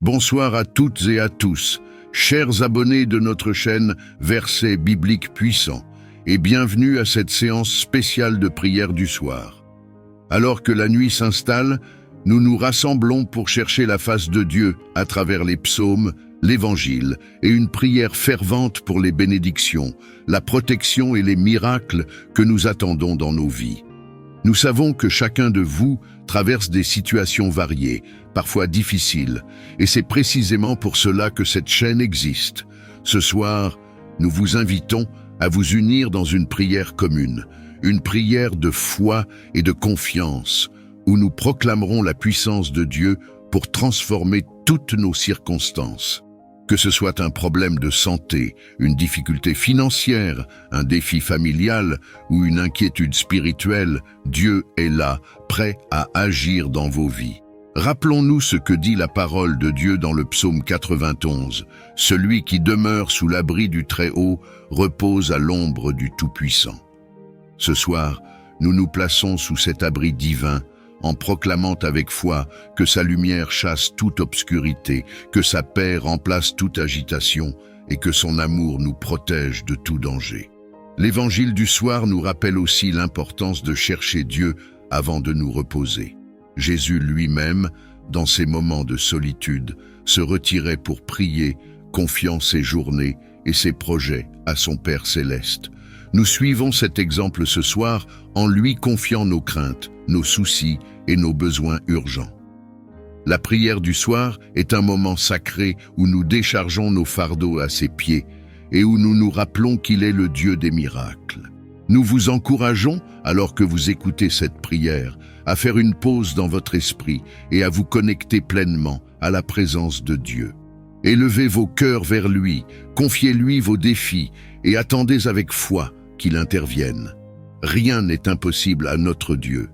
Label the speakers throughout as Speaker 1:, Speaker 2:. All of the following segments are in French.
Speaker 1: Bonsoir à toutes et à tous, chers abonnés de notre chaîne Versets bibliques puissants, et bienvenue à cette séance spéciale de prière du soir. Alors que la nuit s'installe, nous nous rassemblons pour chercher la face de Dieu à travers les psaumes, l'Évangile et une prière fervente pour les bénédictions, la protection et les miracles que nous attendons dans nos vies. Nous savons que chacun de vous traverse des situations variées, parfois difficiles, et c'est précisément pour cela que cette chaîne existe. Ce soir, nous vous invitons à vous unir dans une prière commune, une prière de foi et de confiance, où nous proclamerons la puissance de Dieu pour transformer toutes nos circonstances. Que ce soit un problème de santé, une difficulté financière, un défi familial ou une inquiétude spirituelle, Dieu est là, prêt à agir dans vos vies. Rappelons-nous ce que dit la parole de Dieu dans le psaume 91. « Celui qui demeure sous l'abri du Très-Haut repose à l'ombre du Tout-Puissant. » Ce soir, nous nous plaçons sous cet abri divin, en proclamant avec foi que sa lumière chasse toute obscurité, que sa paix remplace toute agitation et que son amour nous protège de tout danger. L'Évangile du soir nous rappelle aussi l'importance de chercher Dieu avant de nous reposer. Jésus lui-même, dans ses moments de solitude, se retirait pour prier, confiant ses journées et ses projets à son Père céleste. Nous suivons cet exemple ce soir en lui confiant nos craintes, nos soucis et nos besoins urgents. La prière du soir est un moment sacré où nous déchargeons nos fardeaux à ses pieds et où nous nous rappelons qu'il est le Dieu des miracles. Nous vous encourageons, alors que vous écoutez cette prière, à faire une pause dans votre esprit et à vous connecter pleinement à la présence de Dieu. Élevez vos cœurs vers lui, confiez-lui vos défis et attendez avec foi qu'il intervienne. Rien n'est impossible à notre Dieu.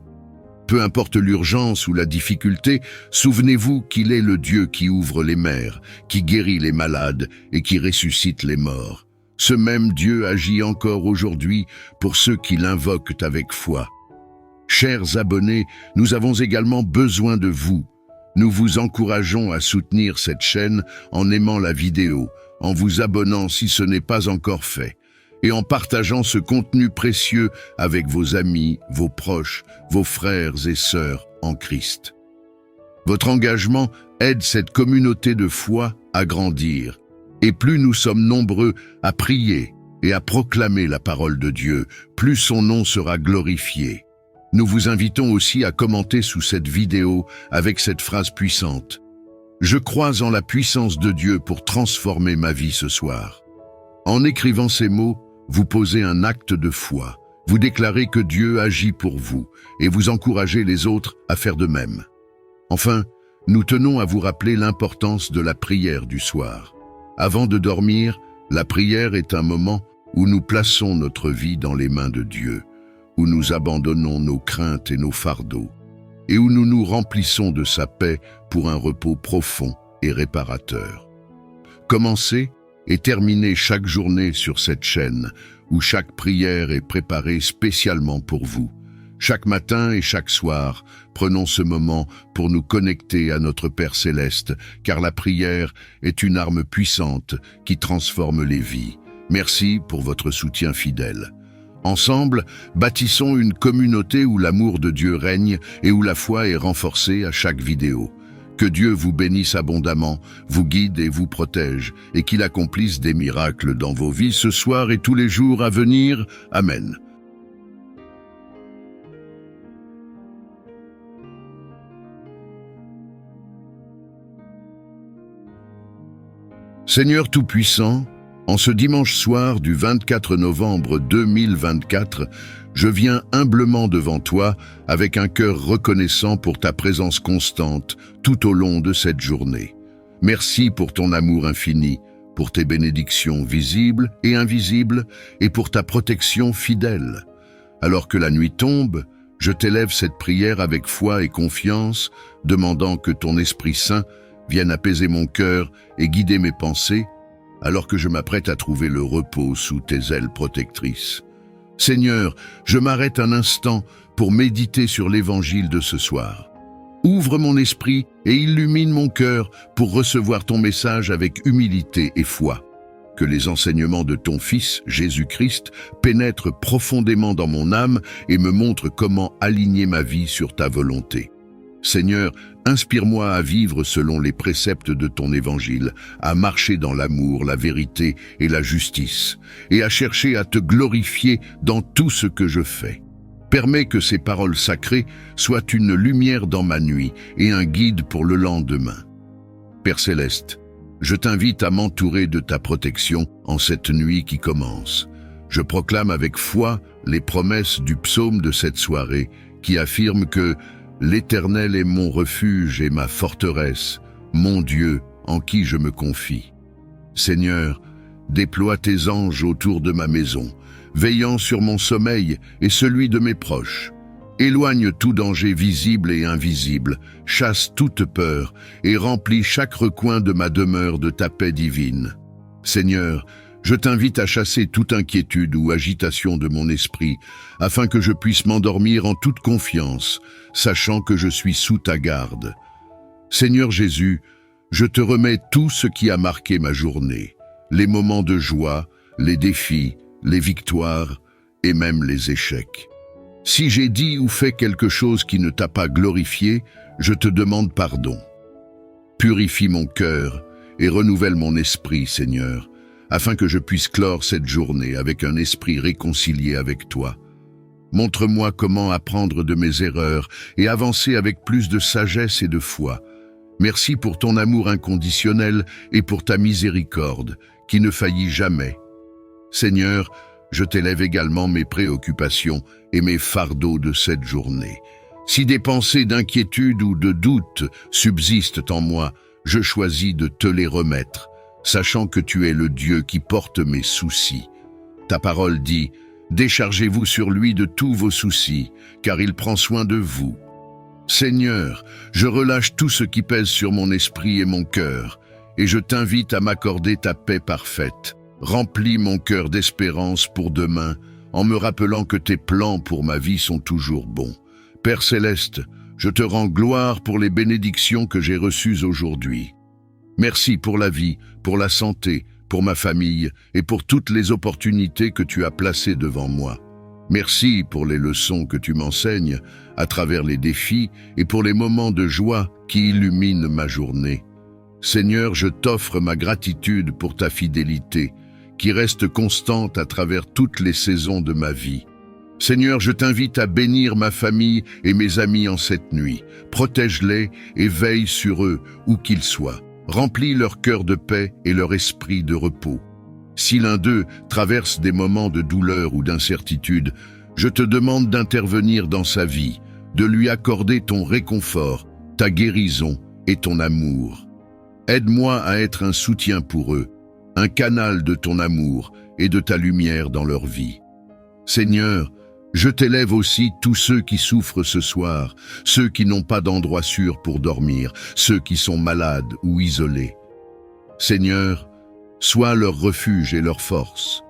Speaker 1: Peu importe l'urgence ou la difficulté, souvenez-vous qu'il est le Dieu qui ouvre les mers, qui guérit les malades et qui ressuscite les morts. Ce même Dieu agit encore aujourd'hui pour ceux qui l'invoquent avec foi. Chers abonnés, nous avons également besoin de vous. Nous vous encourageons à soutenir cette chaîne en aimant la vidéo, en vous abonnant si ce n'est pas encore fait, et en partageant ce contenu précieux avec vos amis, vos proches, vos frères et sœurs en Christ. Votre engagement aide cette communauté de foi à grandir, et plus nous sommes nombreux à prier et à proclamer la parole de Dieu, plus son nom sera glorifié. Nous vous invitons aussi à commenter sous cette vidéo avec cette phrase puissante. « Je crois en la puissance de Dieu pour transformer ma vie ce soir. » En écrivant ces mots, vous posez un acte de foi. Vous déclarez que Dieu agit pour vous et vous encouragez les autres à faire de même. Enfin, nous tenons à vous rappeler l'importance de la prière du soir. Avant de dormir, la prière est un moment où nous plaçons notre vie dans les mains de Dieu, où nous abandonnons nos craintes et nos fardeaux, et où nous nous remplissons de sa paix pour un repos profond et réparateur. Commencez et terminez chaque journée sur cette chaîne, où chaque prière est préparée spécialement pour vous. Chaque matin et chaque soir, prenons ce moment pour nous connecter à notre Père céleste, car la prière est une arme puissante qui transforme les vies. Merci pour votre soutien fidèle. Ensemble, bâtissons une communauté où l'amour de Dieu règne et où la foi est renforcée à chaque vidéo. Que Dieu vous bénisse abondamment, vous guide et vous protège, et qu'il accomplisse des miracles dans vos vies ce soir et tous les jours à venir. Amen. Seigneur Tout-Puissant, en ce dimanche soir du 24 novembre 2024, je viens humblement devant toi avec un cœur reconnaissant pour ta présence constante tout au long de cette journée. Merci pour ton amour infini, pour tes bénédictions visibles et invisibles et pour ta protection fidèle. Alors que la nuit tombe, je t'élève cette prière avec foi et confiance, demandant que ton Esprit Saint vienne apaiser mon cœur et guider mes pensées, alors que je m'apprête à trouver le repos sous tes ailes protectrices. Seigneur, je m'arrête un instant pour méditer sur l'Évangile de ce soir. Ouvre mon esprit et illumine mon cœur pour recevoir ton message avec humilité et foi. Que les enseignements de ton Fils, Jésus-Christ, pénètrent profondément dans mon âme et me montrent comment aligner ma vie sur ta volonté. Seigneur, inspire-moi à vivre selon les préceptes de ton évangile, à marcher dans l'amour, la vérité et la justice, et à chercher à te glorifier dans tout ce que je fais. Permets que ces paroles sacrées soient une lumière dans ma nuit et un guide pour le lendemain. Père Céleste, je t'invite à m'entourer de ta protection en cette nuit qui commence. Je proclame avec foi les promesses du psaume de cette soirée qui affirme que l'Éternel est mon refuge et ma forteresse, mon Dieu en qui je me confie. Seigneur, déploie tes anges autour de ma maison, veillant sur mon sommeil et celui de mes proches. Éloigne tout danger visible et invisible, chasse toute peur et remplis chaque recoin de ma demeure de ta paix divine. Seigneur, je t'invite à chasser toute inquiétude ou agitation de mon esprit, afin que je puisse m'endormir en toute confiance, sachant que je suis sous ta garde. Seigneur Jésus, je te remets tout ce qui a marqué ma journée, les moments de joie, les défis, les victoires et même les échecs. Si j'ai dit ou fait quelque chose qui ne t'a pas glorifié, je te demande pardon. Purifie mon cœur et renouvelle mon esprit, Seigneur, afin que je puisse clore cette journée avec un esprit réconcilié avec toi. Montre-moi comment apprendre de mes erreurs et avancer avec plus de sagesse et de foi. Merci pour ton amour inconditionnel et pour ta miséricorde, qui ne faillit jamais. Seigneur, je t'élève également mes préoccupations et mes fardeaux de cette journée. Si des pensées d'inquiétude ou de doute subsistent en moi, je choisis de te les remettre, sachant que tu es le Dieu qui porte mes soucis. Ta parole dit, « Déchargez-vous sur lui de tous vos soucis, car il prend soin de vous. » Seigneur, je relâche tout ce qui pèse sur mon esprit et mon cœur, et je t'invite à m'accorder ta paix parfaite. Remplis mon cœur d'espérance pour demain, en me rappelant que tes plans pour ma vie sont toujours bons. Père Céleste, je te rends gloire pour les bénédictions que j'ai reçues aujourd'hui. Merci pour la vie, pour la santé, pour ma famille et pour toutes les opportunités que tu as placées devant moi. Merci pour les leçons que tu m'enseignes à travers les défis et pour les moments de joie qui illuminent ma journée. Seigneur, je t'offre ma gratitude pour ta fidélité, qui reste constante à travers toutes les saisons de ma vie. Seigneur, je t'invite à bénir ma famille et mes amis en cette nuit. Protège-les et veille sur eux, où qu'ils soient. Remplis leur cœur de paix et leur esprit de repos. Si l'un d'eux traverse des moments de douleur ou d'incertitude, je te demande d'intervenir dans sa vie, de lui accorder ton réconfort, ta guérison et ton amour. Aide-moi à être un soutien pour eux, un canal de ton amour et de ta lumière dans leur vie. Seigneur, je t'élève aussi tous ceux qui souffrent ce soir, ceux qui n'ont pas d'endroit sûr pour dormir, ceux qui sont malades ou isolés. Seigneur, sois leur refuge et leur force.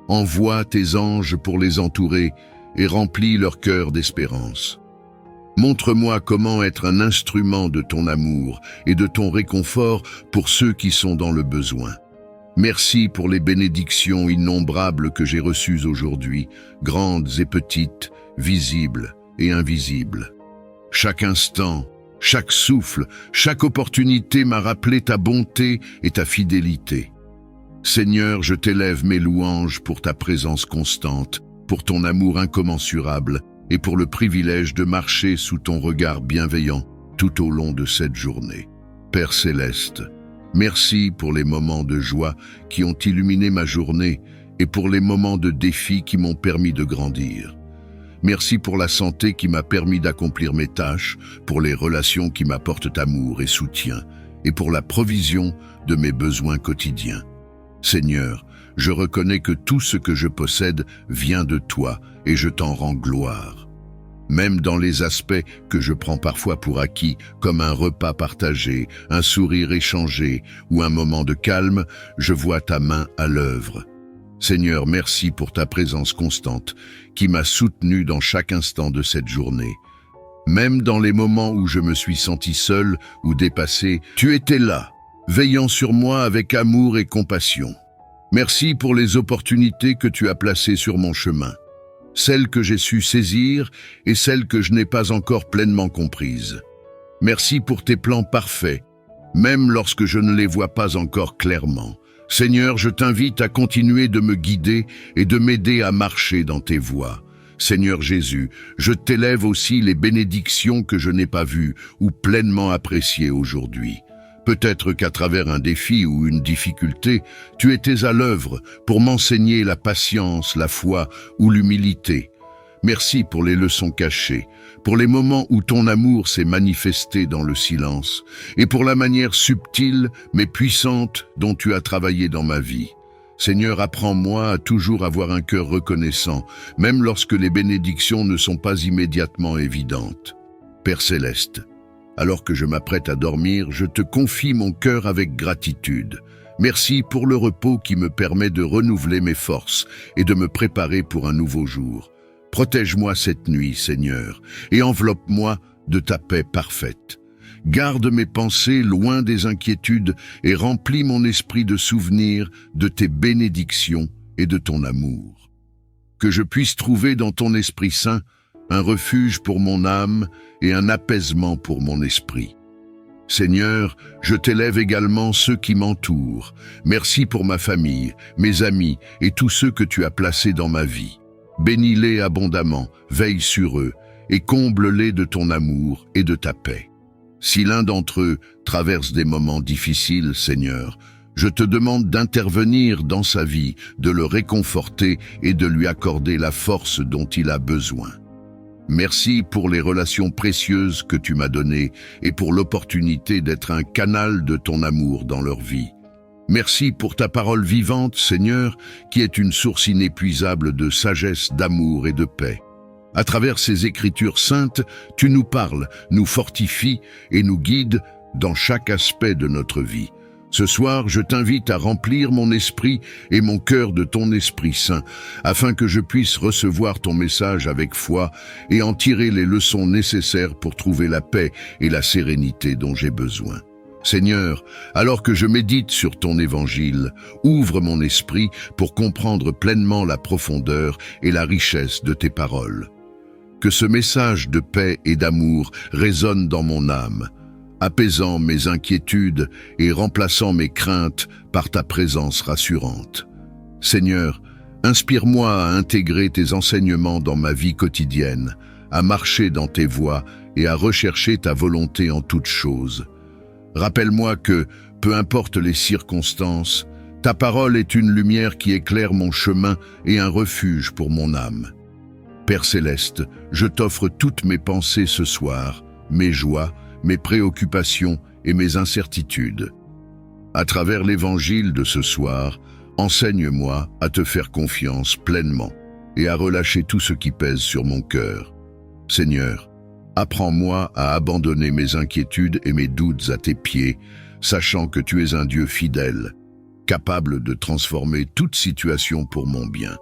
Speaker 1: Envoie tes anges pour les entourer et remplis leur cœur d'espérance. Montre-moi comment être un instrument de ton amour et de ton réconfort pour ceux qui sont dans le besoin. Merci pour les bénédictions innombrables que j'ai reçues aujourd'hui, grandes et petites, visibles et invisibles. Chaque instant, chaque souffle, chaque opportunité m'a rappelé ta bonté et ta fidélité. Seigneur, je t'élève mes louanges pour ta présence constante, pour ton amour incommensurable et pour le privilège de marcher sous ton regard bienveillant tout au long de cette journée. Père Céleste, merci pour les moments de joie qui ont illuminé ma journée et pour les moments de défi qui m'ont permis de grandir. Merci pour la santé qui m'a permis d'accomplir mes tâches, pour les relations qui m'apportent amour et soutien, et pour la provision de mes besoins quotidiens. Seigneur, je reconnais que tout ce que je possède vient de toi et je t'en rends gloire. Même dans les aspects que je prends parfois pour acquis, comme un repas partagé, un sourire échangé ou un moment de calme, je vois ta main à l'œuvre. Seigneur, merci pour ta présence constante qui m'a soutenu dans chaque instant de cette journée. Même dans les moments où je me suis senti seul ou dépassé, tu étais là, veillant sur moi avec amour et compassion. Merci pour les opportunités que tu as placées sur mon chemin, celles que j'ai su saisir et celles que je n'ai pas encore pleinement comprises. Merci pour tes plans parfaits, même lorsque je ne les vois pas encore clairement. Seigneur, je t'invite à continuer de me guider et de m'aider à marcher dans tes voies. Seigneur Jésus, je t'élève aussi les bénédictions que je n'ai pas vues ou pleinement appréciées aujourd'hui. Peut-être qu'à travers un défi ou une difficulté, tu étais à l'œuvre pour m'enseigner la patience, la foi ou l'humilité. Merci pour les leçons cachées, pour les moments où ton amour s'est manifesté dans le silence, et pour la manière subtile mais puissante dont tu as travaillé dans ma vie. Seigneur, apprends-moi à toujours avoir un cœur reconnaissant, même lorsque les bénédictions ne sont pas immédiatement évidentes. Père Céleste, alors que je m'apprête à dormir, je te confie mon cœur avec gratitude. Merci pour le repos qui me permet de renouveler mes forces et de me préparer pour un nouveau jour. Protège-moi cette nuit, Seigneur, et enveloppe-moi de ta paix parfaite. Garde mes pensées loin des inquiétudes et remplis mon esprit de souvenirs de tes bénédictions et de ton amour. Que je puisse trouver dans ton Esprit Saint un refuge pour mon âme et un apaisement pour mon esprit. Seigneur, je t'élève également ceux qui m'entourent. Merci pour ma famille, mes amis et tous ceux que tu as placés dans ma vie. Bénis-les abondamment, veille sur eux et comble-les de ton amour et de ta paix. Si l'un d'entre eux traverse des moments difficiles, Seigneur, je te demande d'intervenir dans sa vie, de le réconforter et de lui accorder la force dont il a besoin. Merci pour les relations précieuses que tu m'as données et pour l'opportunité d'être un canal de ton amour dans leur vie. Merci pour ta parole vivante, Seigneur, qui est une source inépuisable de sagesse, d'amour et de paix. À travers ces écritures saintes, tu nous parles, nous fortifies et nous guides dans chaque aspect de notre vie. Ce soir, je t'invite à remplir mon esprit et mon cœur de ton Esprit Saint, afin que je puisse recevoir ton message avec foi et en tirer les leçons nécessaires pour trouver la paix et la sérénité dont j'ai besoin. Seigneur, alors que je médite sur ton évangile, ouvre mon esprit pour comprendre pleinement la profondeur et la richesse de tes paroles. Que ce message de paix et d'amour résonne dans mon âme, apaisant mes inquiétudes et remplaçant mes craintes par ta présence rassurante. Seigneur, inspire-moi à intégrer tes enseignements dans ma vie quotidienne, à marcher dans tes voies et à rechercher ta volonté en toutes choses. Rappelle-moi que, peu importe les circonstances, ta parole est une lumière qui éclaire mon chemin et un refuge pour mon âme. Père Céleste, je t'offre toutes mes pensées ce soir, mes joies, mes préoccupations et mes incertitudes. À travers l'évangile de ce soir, enseigne-moi à te faire confiance pleinement et à relâcher tout ce qui pèse sur mon cœur. Seigneur, apprends-moi à abandonner mes inquiétudes et mes doutes à tes pieds, sachant que tu es un Dieu fidèle, capable de transformer toute situation pour mon bien.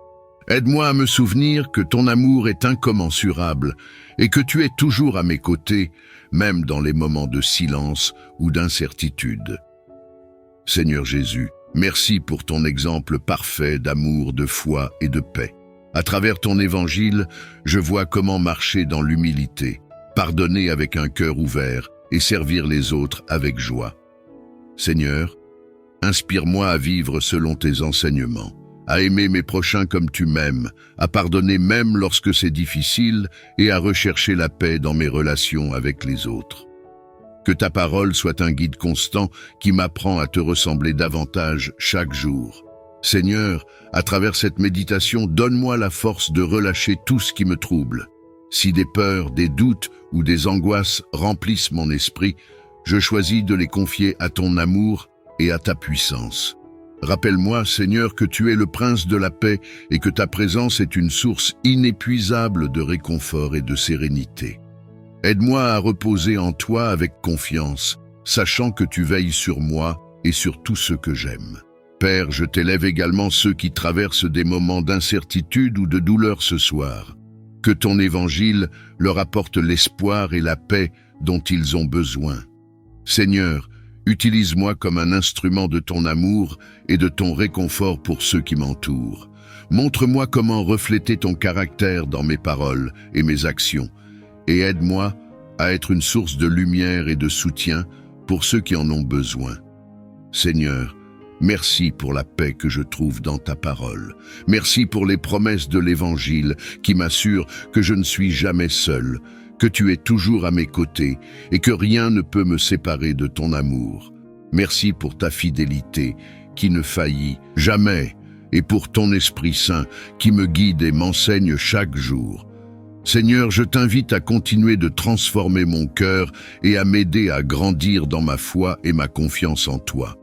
Speaker 1: Aide-moi à me souvenir que ton amour est incommensurable et que tu es toujours à mes côtés, même dans les moments de silence ou d'incertitude. Seigneur Jésus, merci pour ton exemple parfait d'amour, de foi et de paix. À travers ton évangile, je vois comment marcher dans l'humilité, pardonner avec un cœur ouvert et servir les autres avec joie. Seigneur, inspire-moi à vivre selon tes enseignements, à aimer mes prochains comme tu m'aimes, à pardonner même lorsque c'est difficile et à rechercher la paix dans mes relations avec les autres. Que ta parole soit un guide constant qui m'apprend à te ressembler davantage chaque jour. Seigneur, à travers cette méditation, donne-moi la force de relâcher tout ce qui me trouble. Si des peurs, des doutes ou des angoisses remplissent mon esprit, je choisis de les confier à ton amour et à ta puissance. Rappelle-moi, Seigneur, que tu es le prince de la paix et que ta présence est une source inépuisable de réconfort et de sérénité. Aide-moi à reposer en toi avec confiance, sachant que tu veilles sur moi et sur tous ceux que j'aime. Père, je t'élève également ceux qui traversent des moments d'incertitude ou de douleur ce soir. Que ton évangile leur apporte l'espoir et la paix dont ils ont besoin. Seigneur, utilise-moi comme un instrument de ton amour et de ton réconfort pour ceux qui m'entourent. Montre-moi comment refléter ton caractère dans mes paroles et mes actions, et aide-moi à être une source de lumière et de soutien pour ceux qui en ont besoin. Seigneur, merci pour la paix que je trouve dans ta parole. Merci pour les promesses de l'Évangile qui m'assurent que je ne suis jamais seul, que tu es toujours à mes côtés et que rien ne peut me séparer de ton amour. Merci pour ta fidélité qui ne faillit jamais et pour ton Esprit Saint qui me guide et m'enseigne chaque jour. Seigneur, je t'invite à continuer de transformer mon cœur et à m'aider à grandir dans ma foi et ma confiance en toi.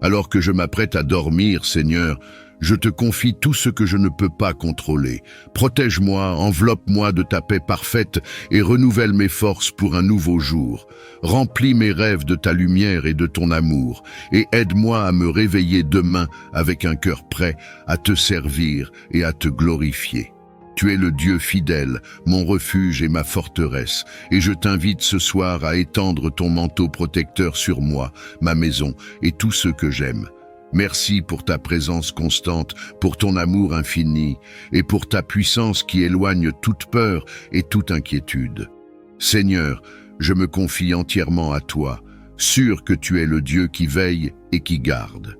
Speaker 1: Alors que je m'apprête à dormir, Seigneur, je te confie tout ce que je ne peux pas contrôler. Protège-moi, enveloppe-moi de ta paix parfaite et renouvelle mes forces pour un nouveau jour. Remplis mes rêves de ta lumière et de ton amour et aide-moi à me réveiller demain avec un cœur prêt à te servir et à te glorifier. Tu es le Dieu fidèle, mon refuge et ma forteresse, et je t'invite ce soir à étendre ton manteau protecteur sur moi, ma maison et tous ceux que j'aime. Merci pour ta présence constante, pour ton amour infini, et pour ta puissance qui éloigne toute peur et toute inquiétude. Seigneur, je me confie entièrement à toi, sûr que tu es le Dieu qui veille et qui garde.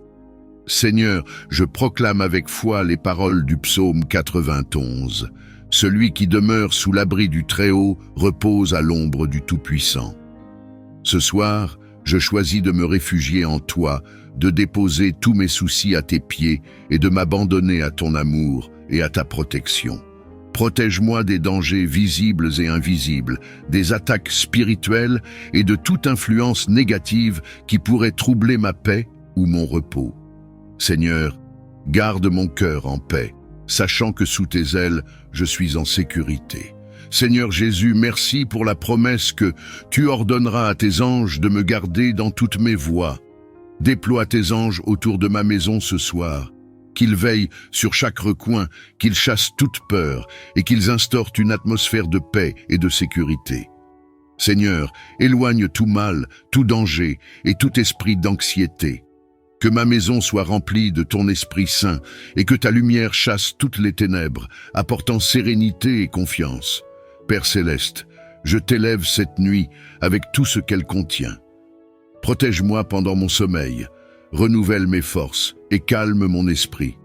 Speaker 1: Seigneur, je proclame avec foi les paroles du psaume 91. Celui qui demeure sous l'abri du Très-Haut repose à l'ombre du Tout-Puissant. Ce soir, je choisis de me réfugier en toi, de déposer tous mes soucis à tes pieds et de m'abandonner à ton amour et à ta protection. Protège-moi des dangers visibles et invisibles, des attaques spirituelles et de toute influence négative qui pourrait troubler ma paix ou mon repos. Seigneur, garde mon cœur en paix, sachant que sous tes ailes, je suis en sécurité. Seigneur Jésus, merci pour la promesse que tu ordonneras à tes anges de me garder dans toutes mes voies. Déploie tes anges autour de ma maison ce soir, qu'ils veillent sur chaque recoin, qu'ils chassent toute peur et qu'ils instaurent une atmosphère de paix et de sécurité. Seigneur, éloigne tout mal, tout danger et tout esprit d'anxiété. Que ma maison soit remplie de ton Esprit Saint et que ta lumière chasse toutes les ténèbres, apportant sérénité et confiance. Père céleste, je t'élève cette nuit avec tout ce qu'elle contient. Protège-moi pendant mon sommeil, renouvelle mes forces et calme mon esprit.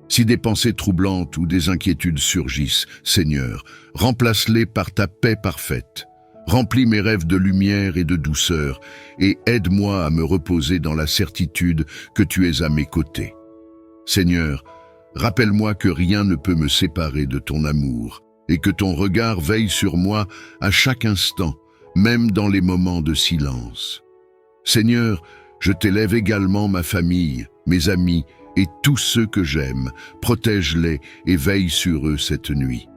Speaker 1: Si des pensées troublantes ou des inquiétudes surgissent, Seigneur, remplace-les par ta paix parfaite. Remplis mes rêves de lumière et de douceur, et aide-moi à me reposer dans la certitude que tu es à mes côtés. Seigneur, rappelle-moi que rien ne peut me séparer de ton amour, et que ton regard veille sur moi à chaque instant, même dans les moments de silence. Seigneur, je t'élève également ma famille, mes amis et tous ceux que j'aime. Protège-les et veille sur eux cette nuit.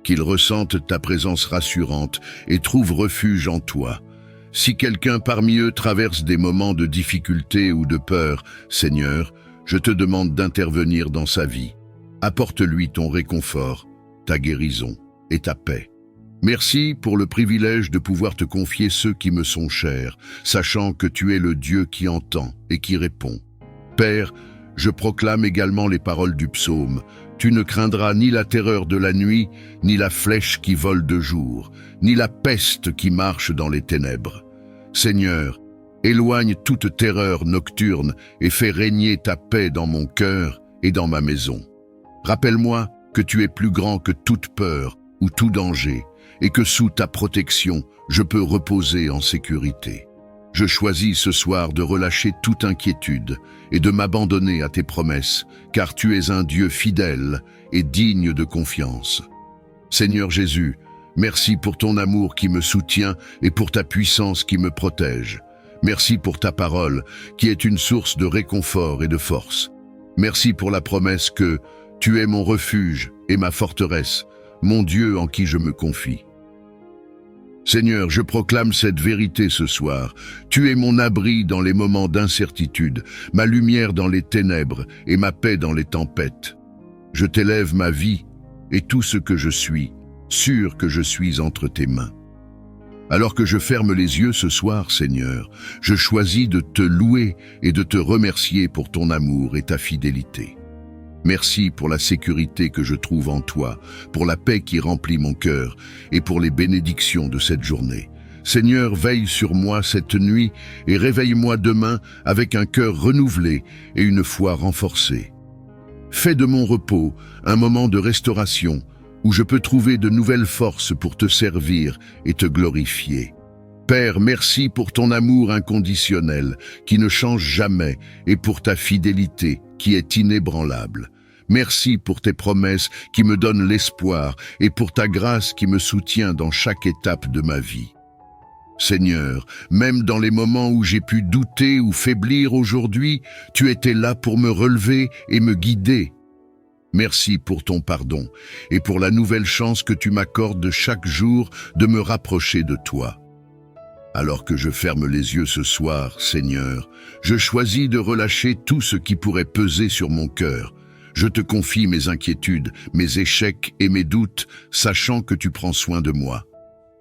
Speaker 1: Qu'ils ressentent ta présence rassurante et trouvent refuge en toi. Si quelqu'un parmi eux traverse des moments de difficulté ou de peur, Seigneur, je te demande d'intervenir dans sa vie. Apporte-lui ton réconfort, ta guérison et ta paix. Merci pour le privilège de pouvoir te confier ceux qui me sont chers, sachant que tu es le Dieu qui entend et qui répond. Père, je proclame également les paroles du psaume. Tu ne craindras ni la terreur de la nuit, ni la flèche qui vole de jour, ni la peste qui marche dans les ténèbres. Seigneur, éloigne toute terreur nocturne et fais régner ta paix dans mon cœur et dans ma maison. Rappelle-moi que tu es plus grand que toute peur ou tout danger, et que sous ta protection, je peux reposer en sécurité. Je choisis ce soir de relâcher toute inquiétude et de m'abandonner à tes promesses, car tu es un Dieu fidèle et digne de confiance. Seigneur Jésus, merci pour ton amour qui me soutient et pour ta puissance qui me protège. Merci pour ta parole, qui est une source de réconfort et de force. Merci pour la promesse que tu es mon refuge et ma forteresse, mon Dieu en qui je me confie. Seigneur, je proclame cette vérité ce soir. Tu es mon abri dans les moments d'incertitude, ma lumière dans les ténèbres et ma paix dans les tempêtes. Je t'élève ma vie et tout ce que je suis, sûr que je suis entre tes mains. Alors que je ferme les yeux ce soir, Seigneur, je choisis de te louer et de te remercier pour ton amour et ta fidélité. Merci pour la sécurité que je trouve en toi, pour la paix qui remplit mon cœur et pour les bénédictions de cette journée. Seigneur, veille sur moi cette nuit et réveille-moi demain avec un cœur renouvelé et une foi renforcée. Fais de mon repos un moment de restauration où je peux trouver de nouvelles forces pour te servir et te glorifier. Père, merci pour ton amour inconditionnel qui ne change jamais et pour ta fidélité qui est inébranlable. Merci pour tes promesses qui me donnent l'espoir et pour ta grâce qui me soutient dans chaque étape de ma vie. Seigneur, même dans les moments où j'ai pu douter ou faiblir aujourd'hui, tu étais là pour me relever et me guider. Merci pour ton pardon et pour la nouvelle chance que tu m'accordes chaque jour de me rapprocher de toi. Alors que je ferme les yeux ce soir, Seigneur, je choisis de relâcher tout ce qui pourrait peser sur mon cœur. Je te confie mes inquiétudes, mes échecs et mes doutes, sachant que tu prends soin de moi.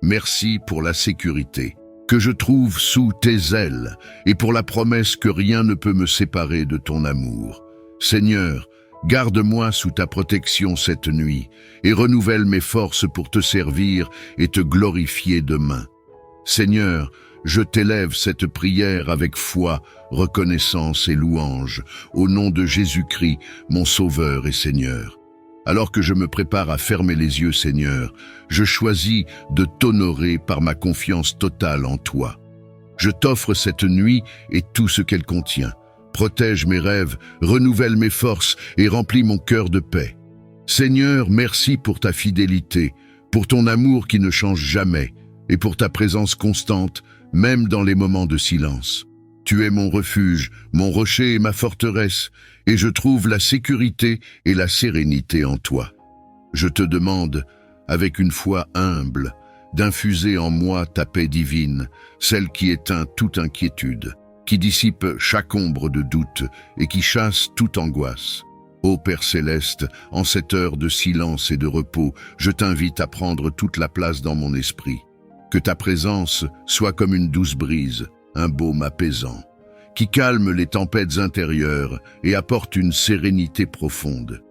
Speaker 1: Merci pour la sécurité que je trouve sous tes ailes et pour la promesse que rien ne peut me séparer de ton amour. Seigneur, garde-moi sous ta protection cette nuit et renouvelle mes forces pour te servir et te glorifier demain. Seigneur, je t'élève cette prière avec foi, reconnaissance et louange, au nom de Jésus-Christ, mon Sauveur et Seigneur. Alors que je me prépare à fermer les yeux, Seigneur, je choisis de t'honorer par ma confiance totale en toi. Je t'offre cette nuit et tout ce qu'elle contient. Protège mes rêves, renouvelle mes forces et remplis mon cœur de paix. Seigneur, merci pour ta fidélité, pour ton amour qui ne change jamais et pour ta présence constante, même dans les moments de silence. Tu es mon refuge, mon rocher et ma forteresse, et je trouve la sécurité et la sérénité en toi. Je te demande, avec une foi humble, d'infuser en moi ta paix divine, celle qui éteint toute inquiétude, qui dissipe chaque ombre de doute et qui chasse toute angoisse. Ô Père céleste, en cette heure de silence et de repos, je t'invite à prendre toute la place dans mon esprit. Que ta présence soit comme une douce brise, un baume apaisant, qui calme les tempêtes intérieures et apporte une sérénité profonde.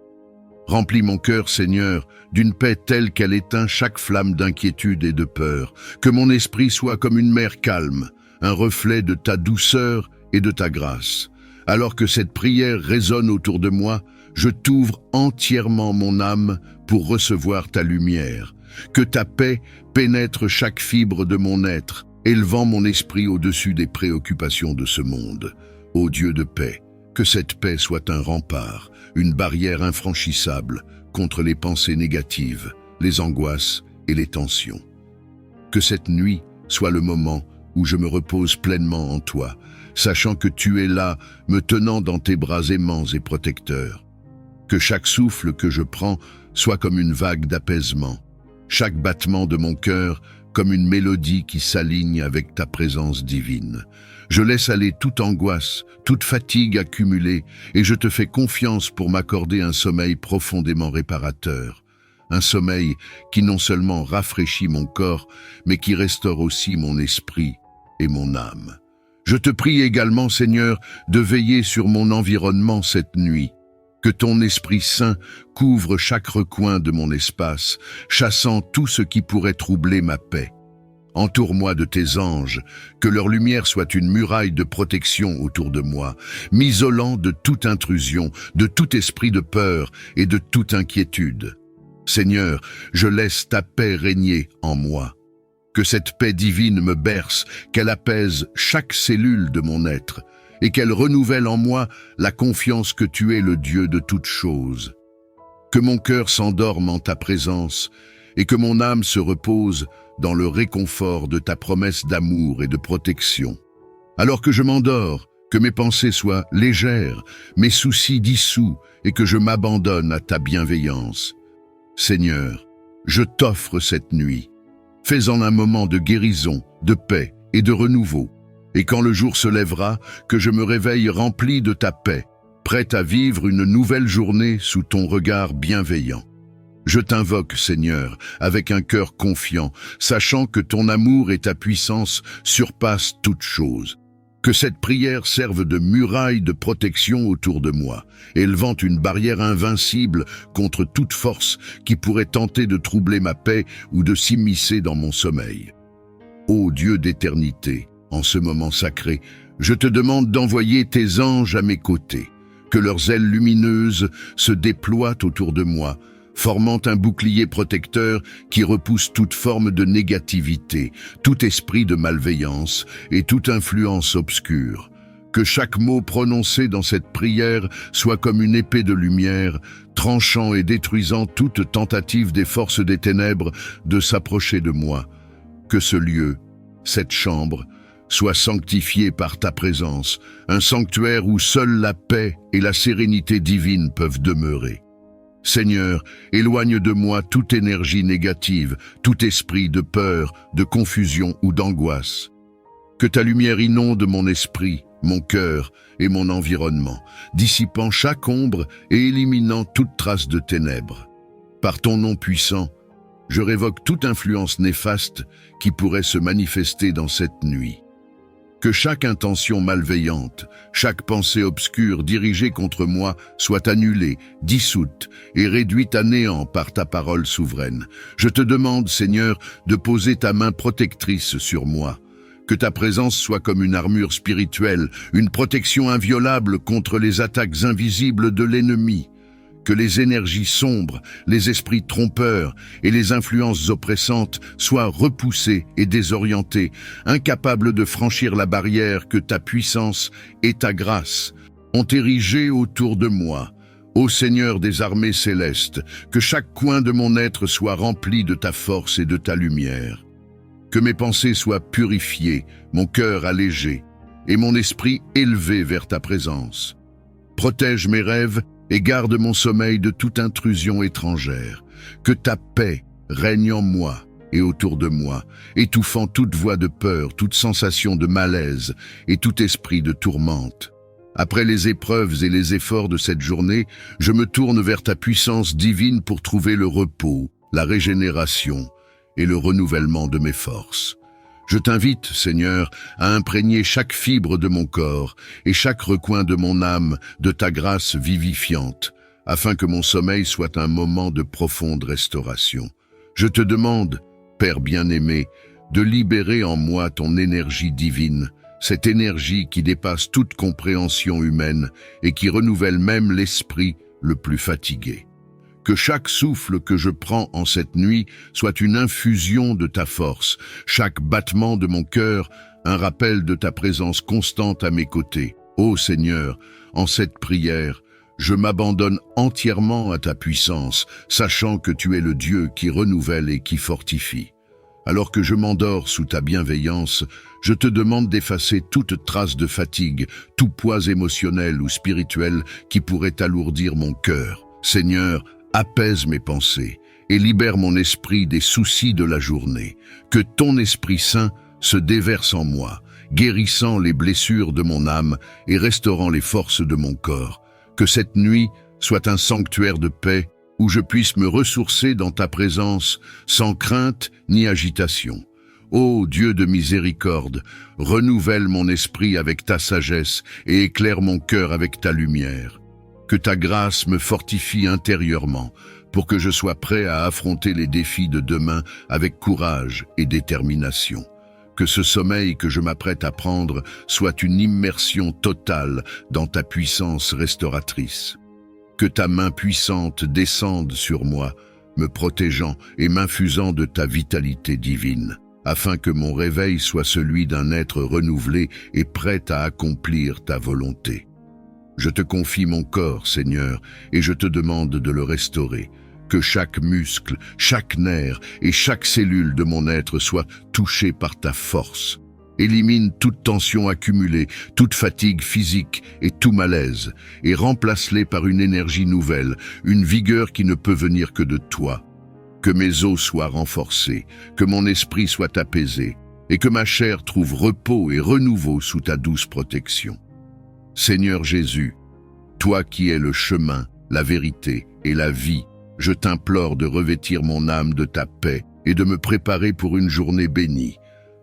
Speaker 1: Remplis mon cœur, Seigneur, d'une paix telle qu'elle éteint chaque flamme d'inquiétude et de peur. Que mon esprit soit comme une mer calme, un reflet de ta douceur et de ta grâce. Alors que cette prière résonne autour de moi, je t'ouvre entièrement mon âme pour recevoir ta lumière. Que ta paix pénètre chaque fibre de mon être, élevant mon esprit au-dessus des préoccupations de ce monde. Ô Dieu de paix, que cette paix soit un rempart, une barrière infranchissable contre les pensées négatives, les angoisses et les tensions. Que cette nuit soit le moment où je me repose pleinement en toi, sachant que tu es là, me tenant dans tes bras aimants et protecteurs. Que chaque souffle que je prends soit comme une vague d'apaisement, chaque battement de mon cœur comme une mélodie qui s'aligne avec ta présence divine. Je laisse aller toute angoisse, toute fatigue accumulée, et je te fais confiance pour m'accorder un sommeil profondément réparateur. Un sommeil qui non seulement rafraîchit mon corps, mais qui restaure aussi mon esprit et mon âme. Je te prie également, Seigneur, de veiller sur mon environnement cette nuit. Que ton Esprit Saint couvre chaque recoin de mon espace, chassant tout ce qui pourrait troubler ma paix. Entoure-moi de tes anges, que leur lumière soit une muraille de protection autour de moi, m'isolant de toute intrusion, de tout esprit de peur et de toute inquiétude. Seigneur, je laisse ta paix régner en moi. Que cette paix divine me berce, qu'elle apaise chaque cellule de mon être, et qu'elle renouvelle en moi la confiance que tu es le Dieu de toutes choses. Que mon cœur s'endorme en ta présence, et que mon âme se repose dans le réconfort de ta promesse d'amour et de protection. Alors que je m'endors, que mes pensées soient légères, mes soucis dissous, et que je m'abandonne à ta bienveillance. Seigneur, je t'offre cette nuit. Fais-en un moment de guérison, de paix et de renouveau. Et quand le jour se lèvera, que je me réveille rempli de ta paix, prêt à vivre une nouvelle journée sous ton regard bienveillant. Je t'invoque, Seigneur, avec un cœur confiant, sachant que ton amour et ta puissance surpassent toute chose. Que cette prière serve de muraille de protection autour de moi, élevant une barrière invincible contre toute force qui pourrait tenter de troubler ma paix ou de s'immiscer dans mon sommeil. Ô Dieu d'éternité, en ce moment sacré, je te demande d'envoyer tes anges à mes côtés, que leurs ailes lumineuses se déploient autour de moi, formant un bouclier protecteur qui repousse toute forme de négativité, tout esprit de malveillance et toute influence obscure. Que chaque mot prononcé dans cette prière soit comme une épée de lumière, tranchant et détruisant toute tentative des forces des ténèbres de s'approcher de moi. Que ce lieu, cette chambre, soit sanctifié par ta présence, un sanctuaire où seule la paix et la sérénité divine peuvent demeurer. Seigneur, éloigne de moi toute énergie négative, tout esprit de peur, de confusion ou d'angoisse. Que ta lumière inonde mon esprit, mon cœur et mon environnement, dissipant chaque ombre et éliminant toute trace de ténèbres. Par ton nom puissant, je révoque toute influence néfaste qui pourrait se manifester dans cette nuit. Que chaque intention malveillante, chaque pensée obscure dirigée contre moi soit annulée, dissoute et réduite à néant par ta parole souveraine. Je te demande, Seigneur, de poser ta main protectrice sur moi. Que ta présence soit comme une armure spirituelle, une protection inviolable contre les attaques invisibles de l'ennemi. Que les énergies sombres, les esprits trompeurs et les influences oppressantes soient repoussées et désorientées, incapables de franchir la barrière que ta puissance et ta grâce ont érigée autour de moi. Ô Seigneur des armées célestes, que chaque coin de mon être soit rempli de ta force et de ta lumière. Que mes pensées soient purifiées, mon cœur allégé et mon esprit élevé vers ta présence. Protège mes rêves et garde mon sommeil de toute intrusion étrangère. Que ta paix règne en moi et autour de moi, étouffant toute voix de peur, toute sensation de malaise et tout esprit de tourmente. Après les épreuves et les efforts de cette journée, je me tourne vers ta puissance divine pour trouver le repos, la régénération et le renouvellement de mes forces. Je t'invite, Seigneur, à imprégner chaque fibre de mon corps et chaque recoin de mon âme de ta grâce vivifiante, afin que mon sommeil soit un moment de profonde restauration. Je te demande, Père bien-aimé, de libérer en moi ton énergie divine, cette énergie qui dépasse toute compréhension humaine et qui renouvelle même l'esprit le plus fatigué. Que chaque souffle que je prends en cette nuit soit une infusion de ta force, chaque battement de mon cœur un rappel de ta présence constante à mes côtés. Ô Seigneur, en cette prière, je m'abandonne entièrement à ta puissance, sachant que tu es le Dieu qui renouvelle et qui fortifie. Alors que je m'endors sous ta bienveillance, je te demande d'effacer toute trace de fatigue, tout poids émotionnel ou spirituel qui pourrait alourdir mon cœur. Seigneur, apaise mes pensées et libère mon esprit des soucis de la journée. Que ton Esprit Saint se déverse en moi, guérissant les blessures de mon âme et restaurant les forces de mon corps. Que cette nuit soit un sanctuaire de paix où je puisse me ressourcer dans ta présence sans crainte ni agitation. Ô Dieu de miséricorde, renouvelle mon esprit avec ta sagesse et éclaire mon cœur avec ta lumière. Que ta grâce me fortifie intérieurement pour que je sois prêt à affronter les défis de demain avec courage et détermination. Que ce sommeil que je m'apprête à prendre soit une immersion totale dans ta puissance restauratrice. Que ta main puissante descende sur moi, me protégeant et m'infusant de ta vitalité divine, afin que mon réveil soit celui d'un être renouvelé et prêt à accomplir ta volonté. Je te confie mon corps, Seigneur, et je te demande de le restaurer. Que chaque muscle, chaque nerf et chaque cellule de mon être soit touchée par ta force. Élimine toute tension accumulée, toute fatigue physique et tout malaise, et remplace-les par une énergie nouvelle, une vigueur qui ne peut venir que de toi. Que mes os soient renforcés, que mon esprit soit apaisé, et que ma chair trouve repos et renouveau sous ta douce protection. Seigneur Jésus, toi qui es le chemin, la vérité et la vie, je t'implore de revêtir mon âme de ta paix et de me préparer pour une journée bénie.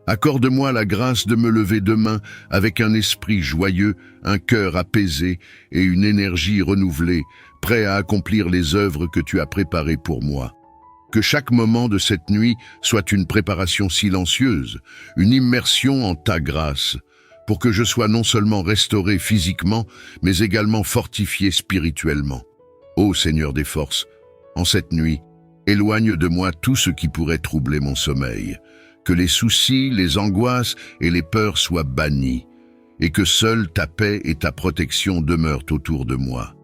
Speaker 1: Accorde-moi la grâce de me lever demain avec un esprit joyeux, un cœur apaisé et une énergie renouvelée, prêt à accomplir les œuvres que tu as préparées pour moi. Que chaque moment de cette nuit soit une préparation silencieuse, une immersion en ta grâce, pour que je sois non seulement restauré physiquement, mais également fortifié spirituellement. Ô Seigneur des forces, en cette nuit, éloigne de moi tout ce qui pourrait troubler mon sommeil. Que les soucis, les angoisses et les peurs soient bannis, et que seule ta paix et ta protection demeurent autour de moi.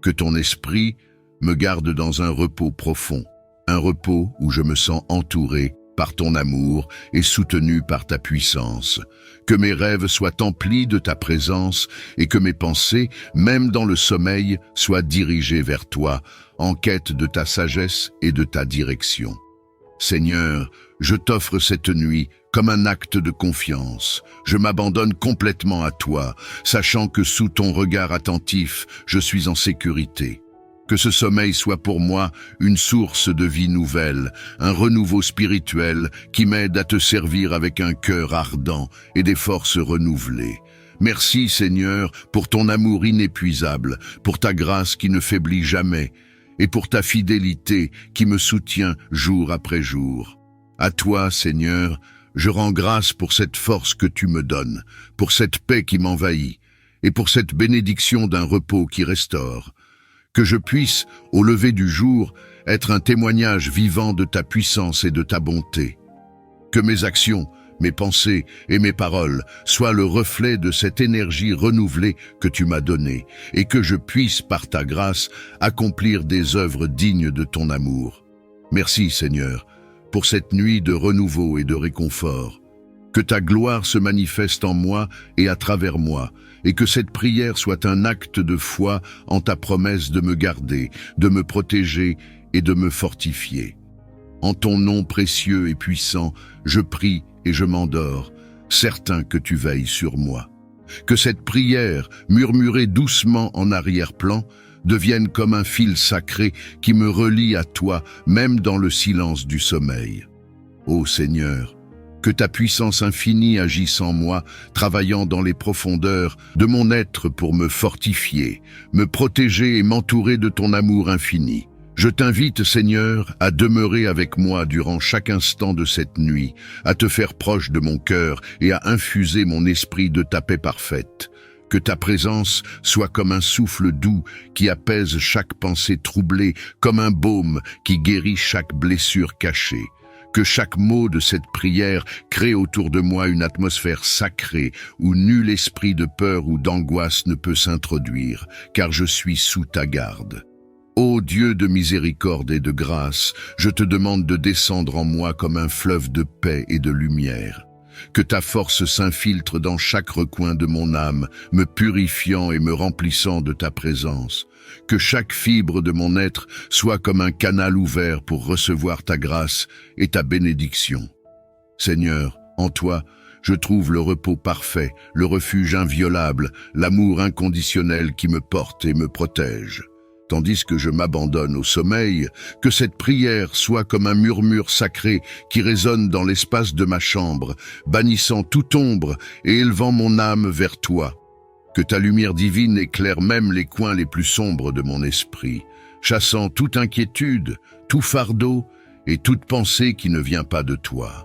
Speaker 1: Que ton esprit me garde dans un repos profond, un repos où je me sens entouré par ton amour et soutenu par ta puissance. Que mes rêves soient emplis de ta présence et que mes pensées, même dans le sommeil, soient dirigées vers toi, en quête de ta sagesse et de ta direction. Seigneur, je t'offre cette nuit comme un acte de confiance. Je m'abandonne complètement à toi, sachant que sous ton regard attentif, je suis en sécurité. Que ce sommeil soit pour moi une source de vie nouvelle, un renouveau spirituel qui m'aide à te servir avec un cœur ardent et des forces renouvelées. Merci Seigneur pour ton amour inépuisable, pour ta grâce qui ne faiblit jamais, et pour ta fidélité qui me soutient jour après jour. À toi, Seigneur, je rends grâce pour cette force que tu me donnes, pour cette paix qui m'envahit, et pour cette bénédiction d'un repos qui restaure. Que je puisse, au lever du jour, être un témoignage vivant de ta puissance et de ta bonté. Que mes actions, mes pensées et mes paroles soient le reflet de cette énergie renouvelée que tu m'as donnée, et que je puisse, par ta grâce, accomplir des œuvres dignes de ton amour. Merci, Seigneur, pour cette nuit de renouveau et de réconfort. Que ta gloire se manifeste en moi et à travers moi, et que cette prière soit un acte de foi en ta promesse de me garder, de me protéger et de me fortifier. En ton nom précieux et puissant, je prie et je m'endors, certain que tu veilles sur moi. Que cette prière, murmurée doucement en arrière-plan, devienne comme un fil sacré qui me relie à toi, même dans le silence du sommeil. Ô Seigneur, que ta puissance infinie agisse en moi, travaillant dans les profondeurs de mon être pour me fortifier, me protéger et m'entourer de ton amour infini. Je t'invite, Seigneur, à demeurer avec moi durant chaque instant de cette nuit, à te faire proche de mon cœur et à infuser mon esprit de ta paix parfaite. Que ta présence soit comme un souffle doux qui apaise chaque pensée troublée, comme un baume qui guérit chaque blessure cachée. Que chaque mot de cette prière crée autour de moi une atmosphère sacrée où nul esprit de peur ou d'angoisse ne peut s'introduire, car je suis sous ta garde. Ô Dieu de miséricorde et de grâce, je te demande de descendre en moi comme un fleuve de paix et de lumière. Que ta force s'infiltre dans chaque recoin de mon âme, me purifiant et me remplissant de ta présence. Que chaque fibre de mon être soit comme un canal ouvert pour recevoir ta grâce et ta bénédiction. Seigneur, en toi, je trouve le repos parfait, le refuge inviolable, l'amour inconditionnel qui me porte et me protège. Tandis que je m'abandonne au sommeil, que cette prière soit comme un murmure sacré qui résonne dans l'espace de ma chambre, bannissant toute ombre et élevant mon âme vers toi. Que ta lumière divine éclaire même les coins les plus sombres de mon esprit, chassant toute inquiétude, tout fardeau et toute pensée qui ne vient pas de toi.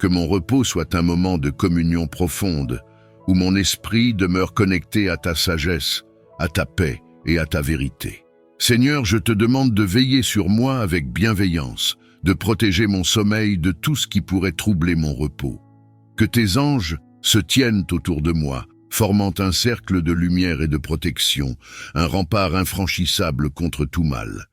Speaker 1: Que mon repos soit un moment de communion profonde, où mon esprit demeure connecté à ta sagesse, à ta paix et à ta vérité. Seigneur, je te demande de veiller sur moi avec bienveillance, de protéger mon sommeil de tout ce qui pourrait troubler mon repos. Que tes anges se tiennent autour de moi, formant un cercle de lumière et de protection, un rempart infranchissable contre tout mal.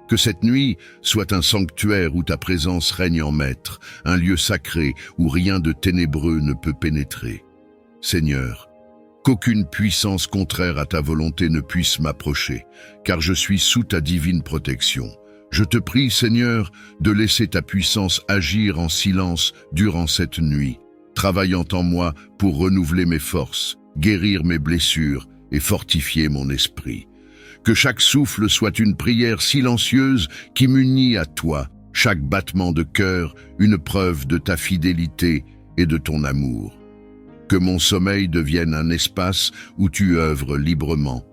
Speaker 1: Que cette nuit soit un sanctuaire où ta présence règne en maître, un lieu sacré où rien de ténébreux ne peut pénétrer. Seigneur, qu'aucune puissance contraire à ta volonté ne puisse m'approcher, car je suis sous ta divine protection. Je te prie, Seigneur, de laisser ta puissance agir en silence durant cette nuit, travaillant en moi pour renouveler mes forces, guérir mes blessures et fortifier mon esprit. Que chaque souffle soit une prière silencieuse qui m'unit à toi, chaque battement de cœur une preuve de ta fidélité et de ton amour. Que mon sommeil devienne un espace où tu œuvres librement,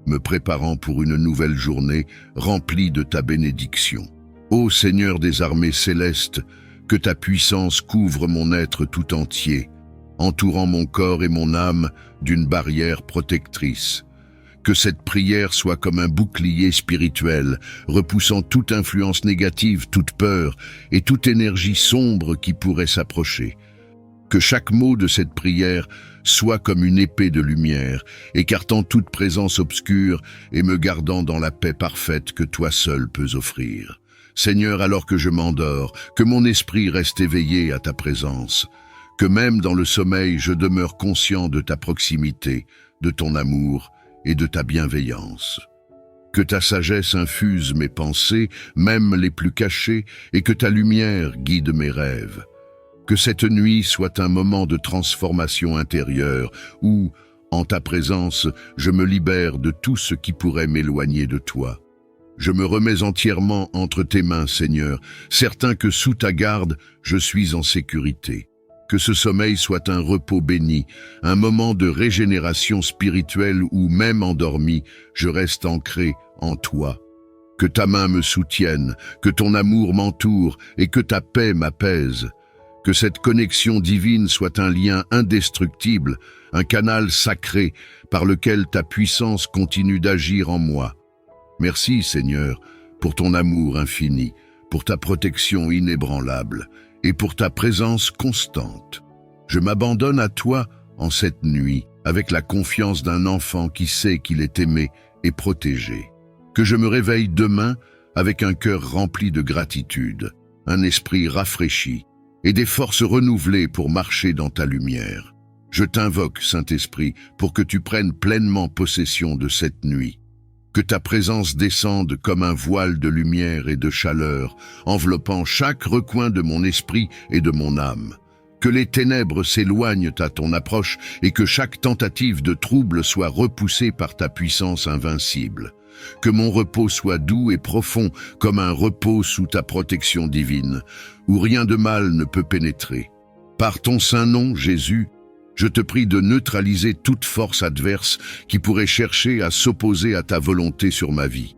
Speaker 1: me préparant pour une nouvelle journée remplie de ta bénédiction. Ô Seigneur des armées célestes, que ta puissance couvre mon être tout entier, entourant mon corps et mon âme d'une barrière protectrice. Que cette prière soit comme un bouclier spirituel, repoussant toute influence négative, toute peur et toute énergie sombre qui pourrait s'approcher. Que chaque mot de cette prière soit comme une épée de lumière, écartant toute présence obscure et me gardant dans la paix parfaite que toi seul peux offrir. Seigneur, alors que je m'endors, que mon esprit reste éveillé à ta présence, que même dans le sommeil je demeure conscient de ta proximité, de ton amour et de ta bienveillance. Que ta sagesse infuse mes pensées, même les plus cachées, et que ta lumière guide mes rêves. Que cette nuit soit un moment de transformation intérieure où, en ta présence, je me libère de tout ce qui pourrait m'éloigner de toi. Je me remets entièrement entre tes mains, Seigneur, certain que sous ta garde, je suis en sécurité. Que ce sommeil soit un repos béni, un moment de régénération spirituelle où, même endormi, je reste ancré en toi. Que ta main me soutienne, que ton amour m'entoure et que ta paix m'apaise. Que cette connexion divine soit un lien indestructible, un canal sacré par lequel ta puissance continue d'agir en moi. Merci, Seigneur, pour ton amour infini, pour ta protection inébranlable et pour ta présence constante. Je m'abandonne à toi en cette nuit, avec la confiance d'un enfant qui sait qu'il est aimé et protégé. Que je me réveille demain avec un cœur rempli de gratitude, un esprit rafraîchi et des forces renouvelées pour marcher dans ta lumière. Je t'invoque, Saint-Esprit, pour que tu prennes pleinement possession de cette nuit. Que ta présence descende comme un voile de lumière et de chaleur, enveloppant chaque recoin de mon esprit et de mon âme. Que les ténèbres s'éloignent à ton approche et que chaque tentative de trouble soit repoussée par ta puissance invincible. Que mon repos soit doux et profond comme un repos sous ta protection divine, où rien de mal ne peut pénétrer. Par ton saint nom, Jésus, je te prie de neutraliser toute force adverse qui pourrait chercher à s'opposer à ta volonté sur ma vie.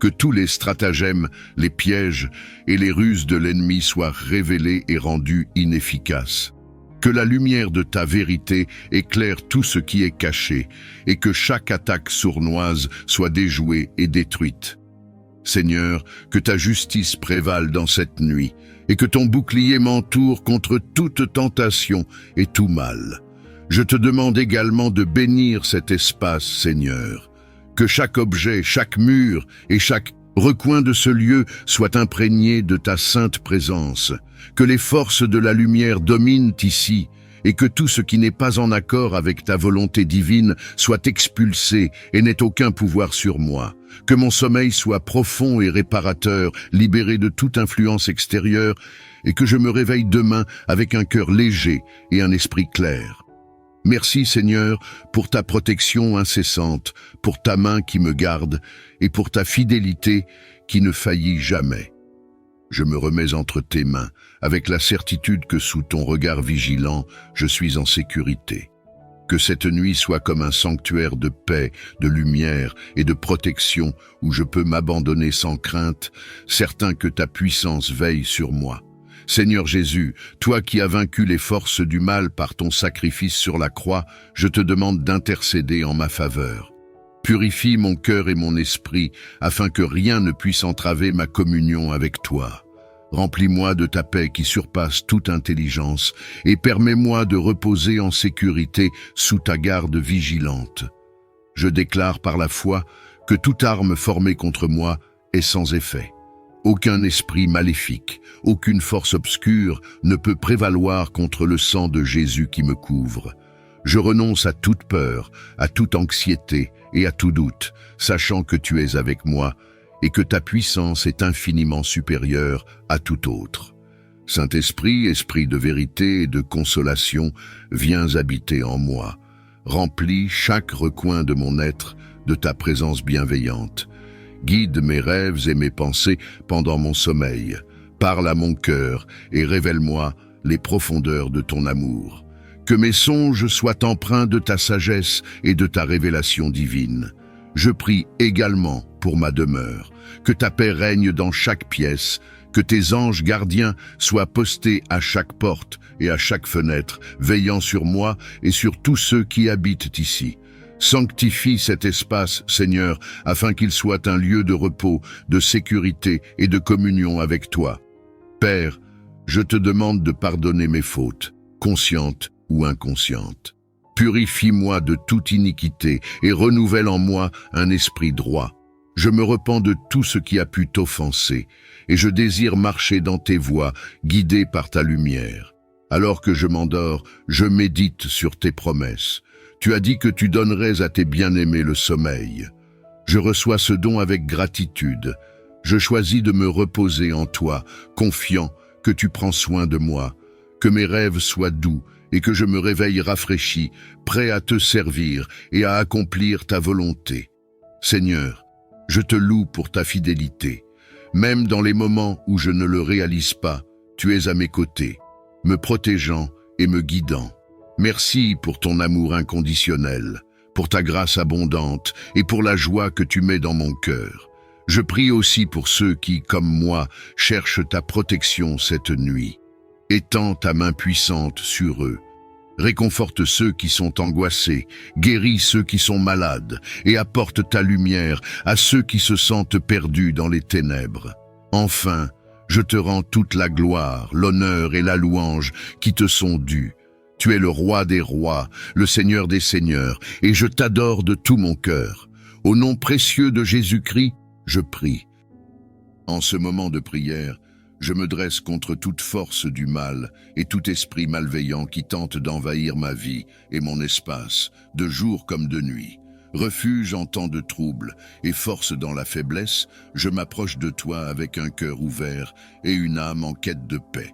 Speaker 1: Que tous les stratagèmes, les pièges et les ruses de l'ennemi soient révélés et rendus inefficaces. Que la lumière de ta vérité éclaire tout ce qui est caché et que chaque attaque sournoise soit déjouée et détruite. Seigneur, que ta justice prévale dans cette nuit et que ton bouclier m'entoure contre toute tentation et tout mal. Je te demande également de bénir cet espace, Seigneur. Que chaque objet, chaque mur et chaque recoin de ce lieu soit imprégné de ta sainte présence. Que les forces de la lumière dominent ici et que tout ce qui n'est pas en accord avec ta volonté divine soit expulsé et n'ait aucun pouvoir sur moi. Que mon sommeil soit profond et réparateur, libéré de toute influence extérieure et que je me réveille demain avec un cœur léger et un esprit clair. Merci Seigneur pour ta protection incessante, pour ta main qui me garde et pour ta fidélité qui ne faillit jamais. Je me remets entre tes mains avec la certitude que sous ton regard vigilant, je suis en sécurité. Que cette nuit soit comme un sanctuaire de paix, de lumière et de protection où je peux m'abandonner sans crainte, certain que ta puissance veille sur moi. Seigneur Jésus, toi qui as vaincu les forces du mal par ton sacrifice sur la croix, je te demande d'intercéder en ma faveur. Purifie mon cœur et mon esprit, afin que rien ne puisse entraver ma communion avec toi. Remplis-moi de ta paix qui surpasse toute intelligence, et permets-moi de reposer en sécurité sous ta garde vigilante. Je déclare par la foi que toute arme formée contre moi est sans effet. Aucun esprit maléfique, aucune force obscure ne peut prévaloir contre le sang de Jésus qui me couvre. Je renonce à toute peur, à toute anxiété et à tout doute, sachant que tu es avec moi et que ta puissance est infiniment supérieure à tout autre. Saint-Esprit, esprit de vérité et de consolation, viens habiter en moi. Remplis chaque recoin de mon être de ta présence bienveillante. Guide mes rêves et mes pensées pendant mon sommeil. Parle à mon cœur et révèle-moi les profondeurs de ton amour. Que mes songes soient empreints de ta sagesse et de ta révélation divine. Je prie également pour ma demeure, que ta paix règne dans chaque pièce, que tes anges gardiens soient postés à chaque porte et à chaque fenêtre, veillant sur moi et sur tous ceux qui habitent ici. Sanctifie cet espace, Seigneur, afin qu'il soit un lieu de repos, de sécurité et de communion avec toi. Père, je te demande de pardonner mes fautes, conscientes ou inconscientes. Purifie-moi de toute iniquité et renouvelle en moi un esprit droit. Je me repens de tout ce qui a pu t'offenser, et je désire marcher dans tes voies, guidé par ta lumière. Alors que je m'endors, je médite sur tes promesses. Tu as dit que tu donnerais à tes bien-aimés le sommeil. Je reçois ce don avec gratitude. Je choisis de me reposer en toi, confiant que tu prends soin de moi, que mes rêves soient doux et que je me réveille rafraîchi, prêt à te servir et à accomplir ta volonté. Seigneur, je te loue pour ta fidélité. Même dans les moments où je ne le réalise pas, tu es à mes côtés, me protégeant et me guidant. Merci pour ton amour inconditionnel, pour ta grâce abondante et pour la joie que tu mets dans mon cœur. Je prie aussi pour ceux qui, comme moi, cherchent ta protection cette nuit. Étends ta main puissante sur eux. Réconforte ceux qui sont angoissés, guéris ceux qui sont malades et apporte ta lumière à ceux qui se sentent perdus dans les ténèbres. Enfin, je te rends toute la gloire, l'honneur et la louange qui te sont dus. Tu es le roi des rois, le Seigneur des seigneurs, et je t'adore de tout mon cœur. Au nom précieux de Jésus-Christ, je prie. En ce moment de prière, je me dresse contre toute force du mal et tout esprit malveillant qui tente d'envahir ma vie et mon espace, de jour comme de nuit. Refuge en temps de trouble et force dans la faiblesse, je m'approche de toi avec un cœur ouvert et une âme en quête de paix.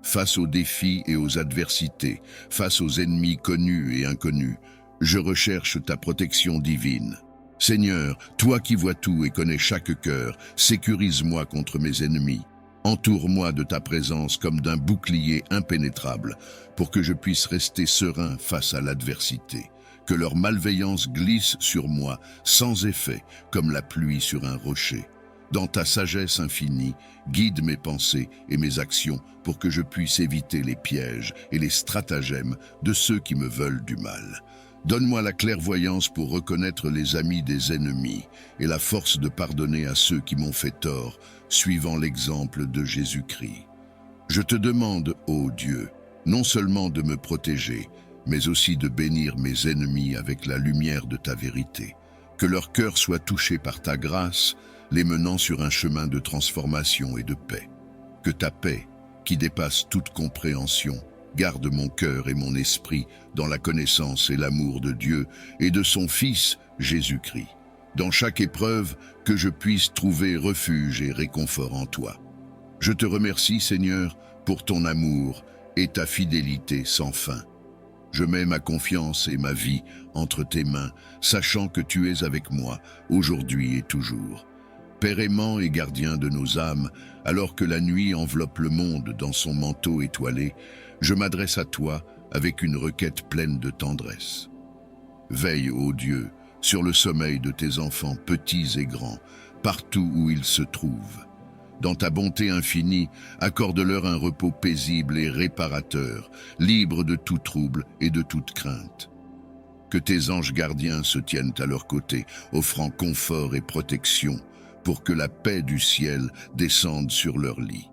Speaker 1: Face aux défis et aux adversités, face aux ennemis connus et inconnus, je recherche ta protection divine. Seigneur, toi qui vois tout et connais chaque cœur, sécurise-moi contre mes ennemis. Entoure-moi de ta présence comme d'un bouclier impénétrable pour que je puisse rester serein face à l'adversité. Que leur malveillance glisse sur moi sans effet comme la pluie sur un rocher. Dans ta sagesse infinie, guide mes pensées et mes actions pour que je puisse éviter les pièges et les stratagèmes de ceux qui me veulent du mal. Donne-moi la clairvoyance pour reconnaître les amis des ennemis et la force de pardonner à ceux qui m'ont fait tort, suivant l'exemple de Jésus-Christ. Je te demande, ô Dieu, non seulement de me protéger, mais aussi de bénir mes ennemis avec la lumière de ta vérité. Que leur cœur soit touché par ta grâce, les menant sur un chemin de transformation et de paix. Que ta paix, qui dépasse toute compréhension, garde mon cœur et mon esprit dans la connaissance et l'amour de Dieu et de son Fils, Jésus-Christ. Dans chaque épreuve, que je puisse trouver refuge et réconfort en toi. Je te remercie, Seigneur, pour ton amour et ta fidélité sans fin. Je mets ma confiance et ma vie entre tes mains, sachant que tu es avec moi, aujourd'hui et toujours. Père aimant et gardien de nos âmes, alors que la nuit enveloppe le monde dans son manteau étoilé, je m'adresse à toi avec une requête pleine de tendresse. Veille, ô Dieu, sur le sommeil de tes enfants petits et grands, partout où ils se trouvent. Dans ta bonté infinie, accorde-leur un repos paisible et réparateur, libre de tout trouble et de toute crainte. Que tes anges gardiens se tiennent à leur côté, offrant confort et protection, pour que la paix du ciel descende sur leur lit.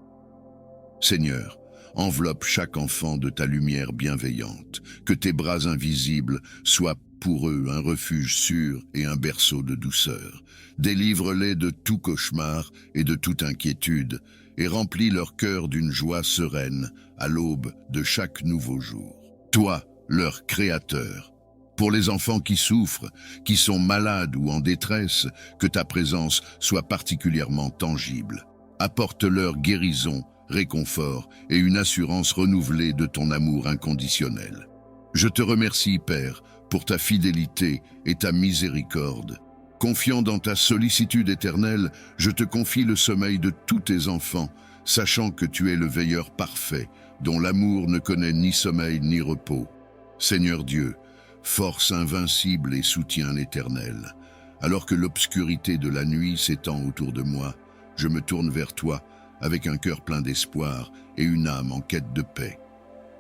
Speaker 1: Seigneur, enveloppe chaque enfant de ta lumière bienveillante, que tes bras invisibles soient pour eux un refuge sûr et un berceau de douceur. Délivre-les de tout cauchemar et de toute inquiétude, et remplis leur cœur d'une joie sereine à l'aube de chaque nouveau jour. Toi, leur Créateur, pour les enfants qui souffrent, qui sont malades ou en détresse, que ta présence soit particulièrement tangible. Apporte-leur guérison, réconfort et une assurance renouvelée de ton amour inconditionnel. Je te remercie, Père, pour ta fidélité et ta miséricorde. Confiant dans ta sollicitude éternelle, je te confie le sommeil de tous tes enfants, sachant que tu es le veilleur parfait, dont l'amour ne connaît ni sommeil ni repos. Seigneur Dieu, force invincible et soutien éternel, alors que l'obscurité de la nuit s'étend autour de moi, je me tourne vers toi avec un cœur plein d'espoir et une âme en quête de paix.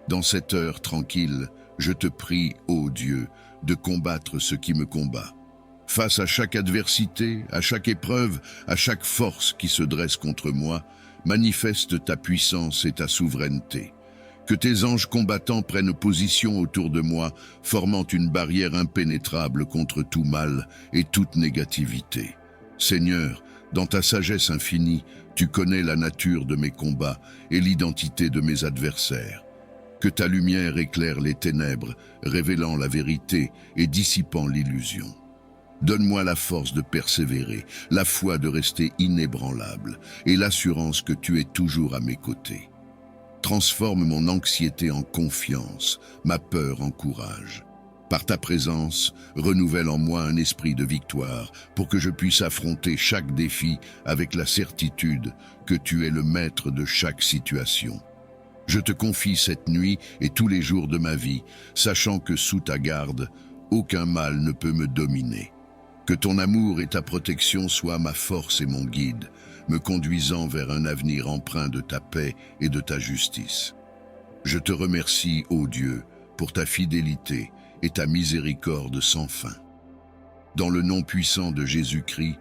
Speaker 1: Dans cette heure tranquille, je te prie, ô Dieu, de combattre ce qui me combat. Face à chaque adversité, à chaque épreuve, à chaque force qui se dresse contre moi, manifeste ta puissance et ta souveraineté. Que tes anges combattants prennent position autour de moi, formant une barrière impénétrable contre tout mal et toute négativité. Seigneur, dans ta sagesse infinie, tu connais la nature de mes combats et l'identité de mes adversaires. Que ta lumière éclaire les ténèbres, révélant la vérité et dissipant l'illusion. Donne-moi la force de persévérer, la foi de rester inébranlable et l'assurance que tu es toujours à mes côtés. Transforme mon anxiété en confiance, ma peur en courage. Par ta présence, renouvelle en moi un esprit de victoire pour que je puisse affronter chaque défi avec la certitude que tu es le maître de chaque situation. Je te confie cette nuit et tous les jours de ma vie, sachant que sous ta garde, aucun mal ne peut me dominer. Que ton amour et ta protection soient ma force et mon guide, me conduisant vers un avenir empreint de ta paix et de ta justice. Je te remercie, ô Dieu, pour ta fidélité et ta miséricorde sans fin. Dans le nom puissant de Jésus-Christ,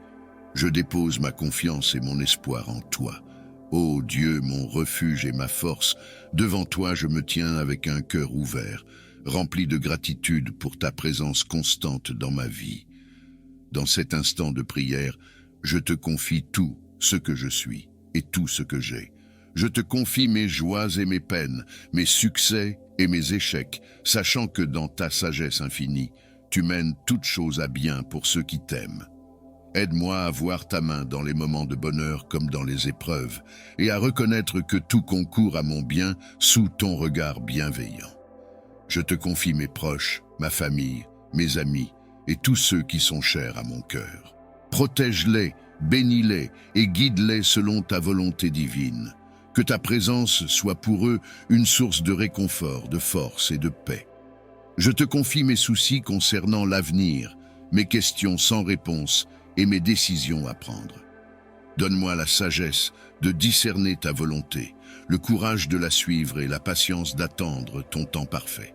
Speaker 1: je dépose ma confiance et mon espoir en toi. Ô Dieu, mon refuge et ma force, devant toi je me tiens avec un cœur ouvert, rempli de gratitude pour ta présence constante dans ma vie. Dans cet instant de prière, je te confie tout ce que je suis et tout ce que j'ai. Je te confie mes joies et mes peines, mes succès et mes échecs, sachant que dans ta sagesse infinie, tu mènes toutes choses à bien pour ceux qui t'aiment. Aide-moi à voir ta main dans les moments de bonheur comme dans les épreuves, et à reconnaître que tout concourt à mon bien sous ton regard bienveillant. Je te confie mes proches, ma famille, mes amis, et tous ceux qui sont chers à mon cœur. Protège-les, bénis-les et guide-les selon ta volonté divine. Que ta présence soit pour eux une source de réconfort, de force et de paix. Je te confie mes soucis concernant l'avenir, mes questions sans réponse et mes décisions à prendre. Donne-moi la sagesse de discerner ta volonté, le courage de la suivre et la patience d'attendre ton temps parfait.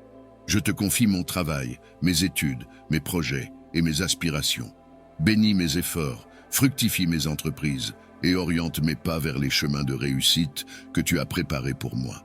Speaker 1: Je te confie mon travail, mes études, mes projets et mes aspirations. Bénis mes efforts, fructifie mes entreprises et oriente mes pas vers les chemins de réussite que tu as préparés pour moi.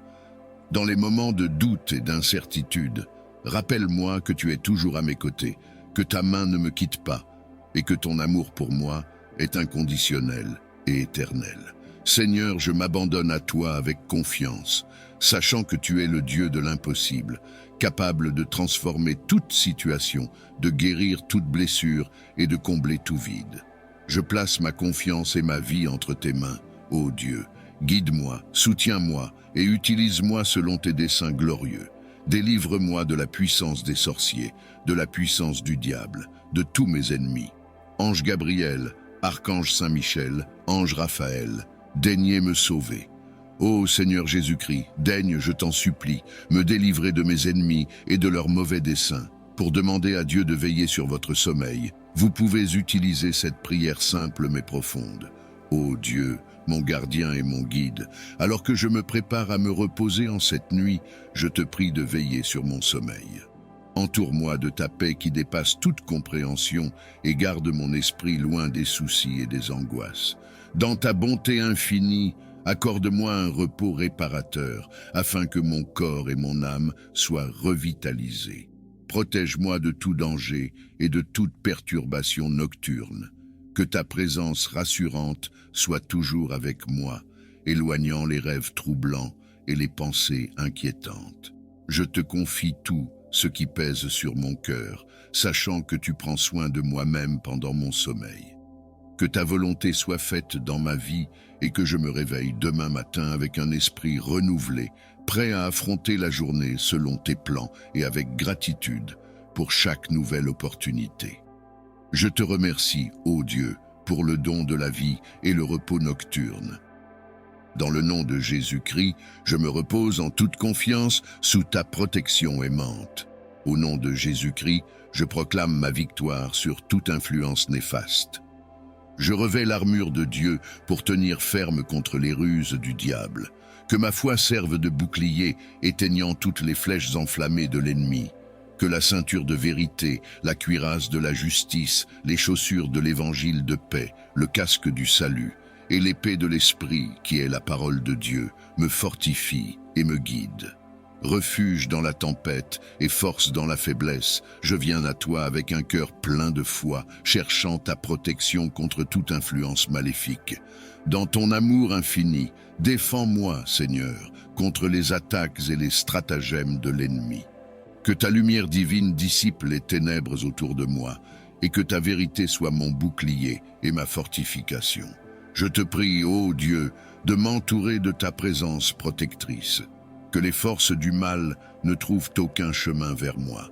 Speaker 1: Dans les moments de doute et d'incertitude, rappelle-moi que tu es toujours à mes côtés, que ta main ne me quitte pas et que ton amour pour moi est inconditionnel et éternel. Seigneur, je m'abandonne à toi avec confiance, sachant que tu es le Dieu de l'impossible, capable de transformer toute situation, de guérir toute blessure et de combler tout vide. Je place ma confiance et ma vie entre tes mains, ô Dieu. Guide-moi, soutiens-moi et utilise-moi selon tes desseins glorieux. Délivre-moi de la puissance des sorciers, de la puissance du diable, de tous mes ennemis. Ange Gabriel, Archange Saint-Michel, Ange Raphaël, daignez me sauver. Ô Seigneur Jésus-Christ, daigne, je t'en supplie, me délivrer de mes ennemis et de leurs mauvais desseins. Pour demander à Dieu de veiller sur votre sommeil, vous pouvez utiliser cette prière simple mais profonde. Ô Dieu, mon gardien et mon guide, alors que je me prépare à me reposer en cette nuit, je te prie de veiller sur mon sommeil. Entoure-moi de ta paix qui dépasse toute compréhension et garde mon esprit loin des soucis et des angoisses. Dans ta bonté infinie, accorde-moi un repos réparateur afin que mon corps et mon âme soient revitalisés. Protège-moi de tout danger et de toute perturbation nocturne. Que ta présence rassurante soit toujours avec moi, éloignant les rêves troublants et les pensées inquiétantes. Je te confie tout ce qui pèse sur mon cœur, sachant que tu prends soin de moi-même pendant mon sommeil. Que ta volonté soit faite dans ma vie et que je me réveille demain matin avec un esprit renouvelé, prêt à affronter la journée selon tes plans et avec gratitude pour chaque nouvelle opportunité. Je te remercie, ô Dieu, pour le don de la vie et le repos nocturne. Dans le nom de Jésus-Christ, je me repose en toute confiance sous ta protection aimante. Au nom de Jésus-Christ, je proclame ma victoire sur toute influence néfaste. Je revêts l'armure de Dieu pour tenir ferme contre les ruses du diable. Que ma foi serve de bouclier, éteignant toutes les flèches enflammées de l'ennemi. Que la ceinture de vérité, la cuirasse de la justice, les chaussures de l'évangile de paix, le casque du salut et l'épée de l'esprit, qui est la parole de Dieu, me fortifient et me guident. Refuge dans la tempête et force dans la faiblesse, je viens à toi avec un cœur plein de foi, cherchant ta protection contre toute influence maléfique. Dans ton amour infini, défends-moi, Seigneur, contre les attaques et les stratagèmes de l'ennemi. Que ta lumière divine dissipe les ténèbres autour de moi, et que ta vérité soit mon bouclier et ma fortification. Je te prie, ô Dieu, de m'entourer de ta présence protectrice. Que les forces du mal ne trouvent aucun chemin vers moi.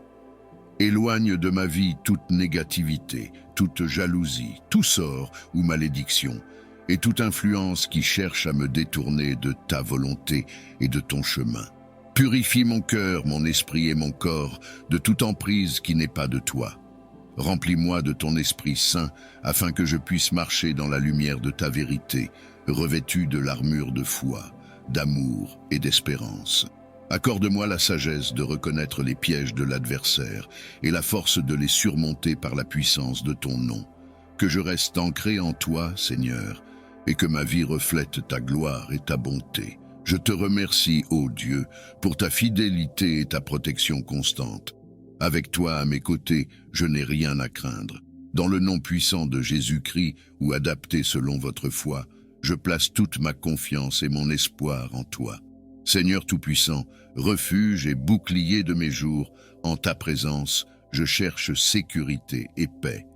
Speaker 1: Éloigne de ma vie toute négativité, toute jalousie, tout sort ou malédiction, et toute influence qui cherche à me détourner de ta volonté et de ton chemin. Purifie mon cœur, mon esprit et mon corps de toute emprise qui n'est pas de toi. Remplis-moi de ton Esprit Saint, afin que je puisse marcher dans la lumière de ta vérité, revêtu de l'armure de foi, d'amour et d'espérance. Accorde-moi la sagesse de reconnaître les pièges de l'adversaire et la force de les surmonter par la puissance de ton nom. Que je reste ancré en toi, Seigneur, et que ma vie reflète ta gloire et ta bonté. Je te remercie, ô Dieu, pour ta fidélité et ta protection constante. Avec toi à mes côtés, je n'ai rien à craindre. Dans le nom puissant de Jésus-Christ, ou adapté selon votre foi, je place toute ma confiance et mon espoir en toi. Seigneur Tout-Puissant, refuge et bouclier de mes jours, en ta présence, je cherche sécurité et paix.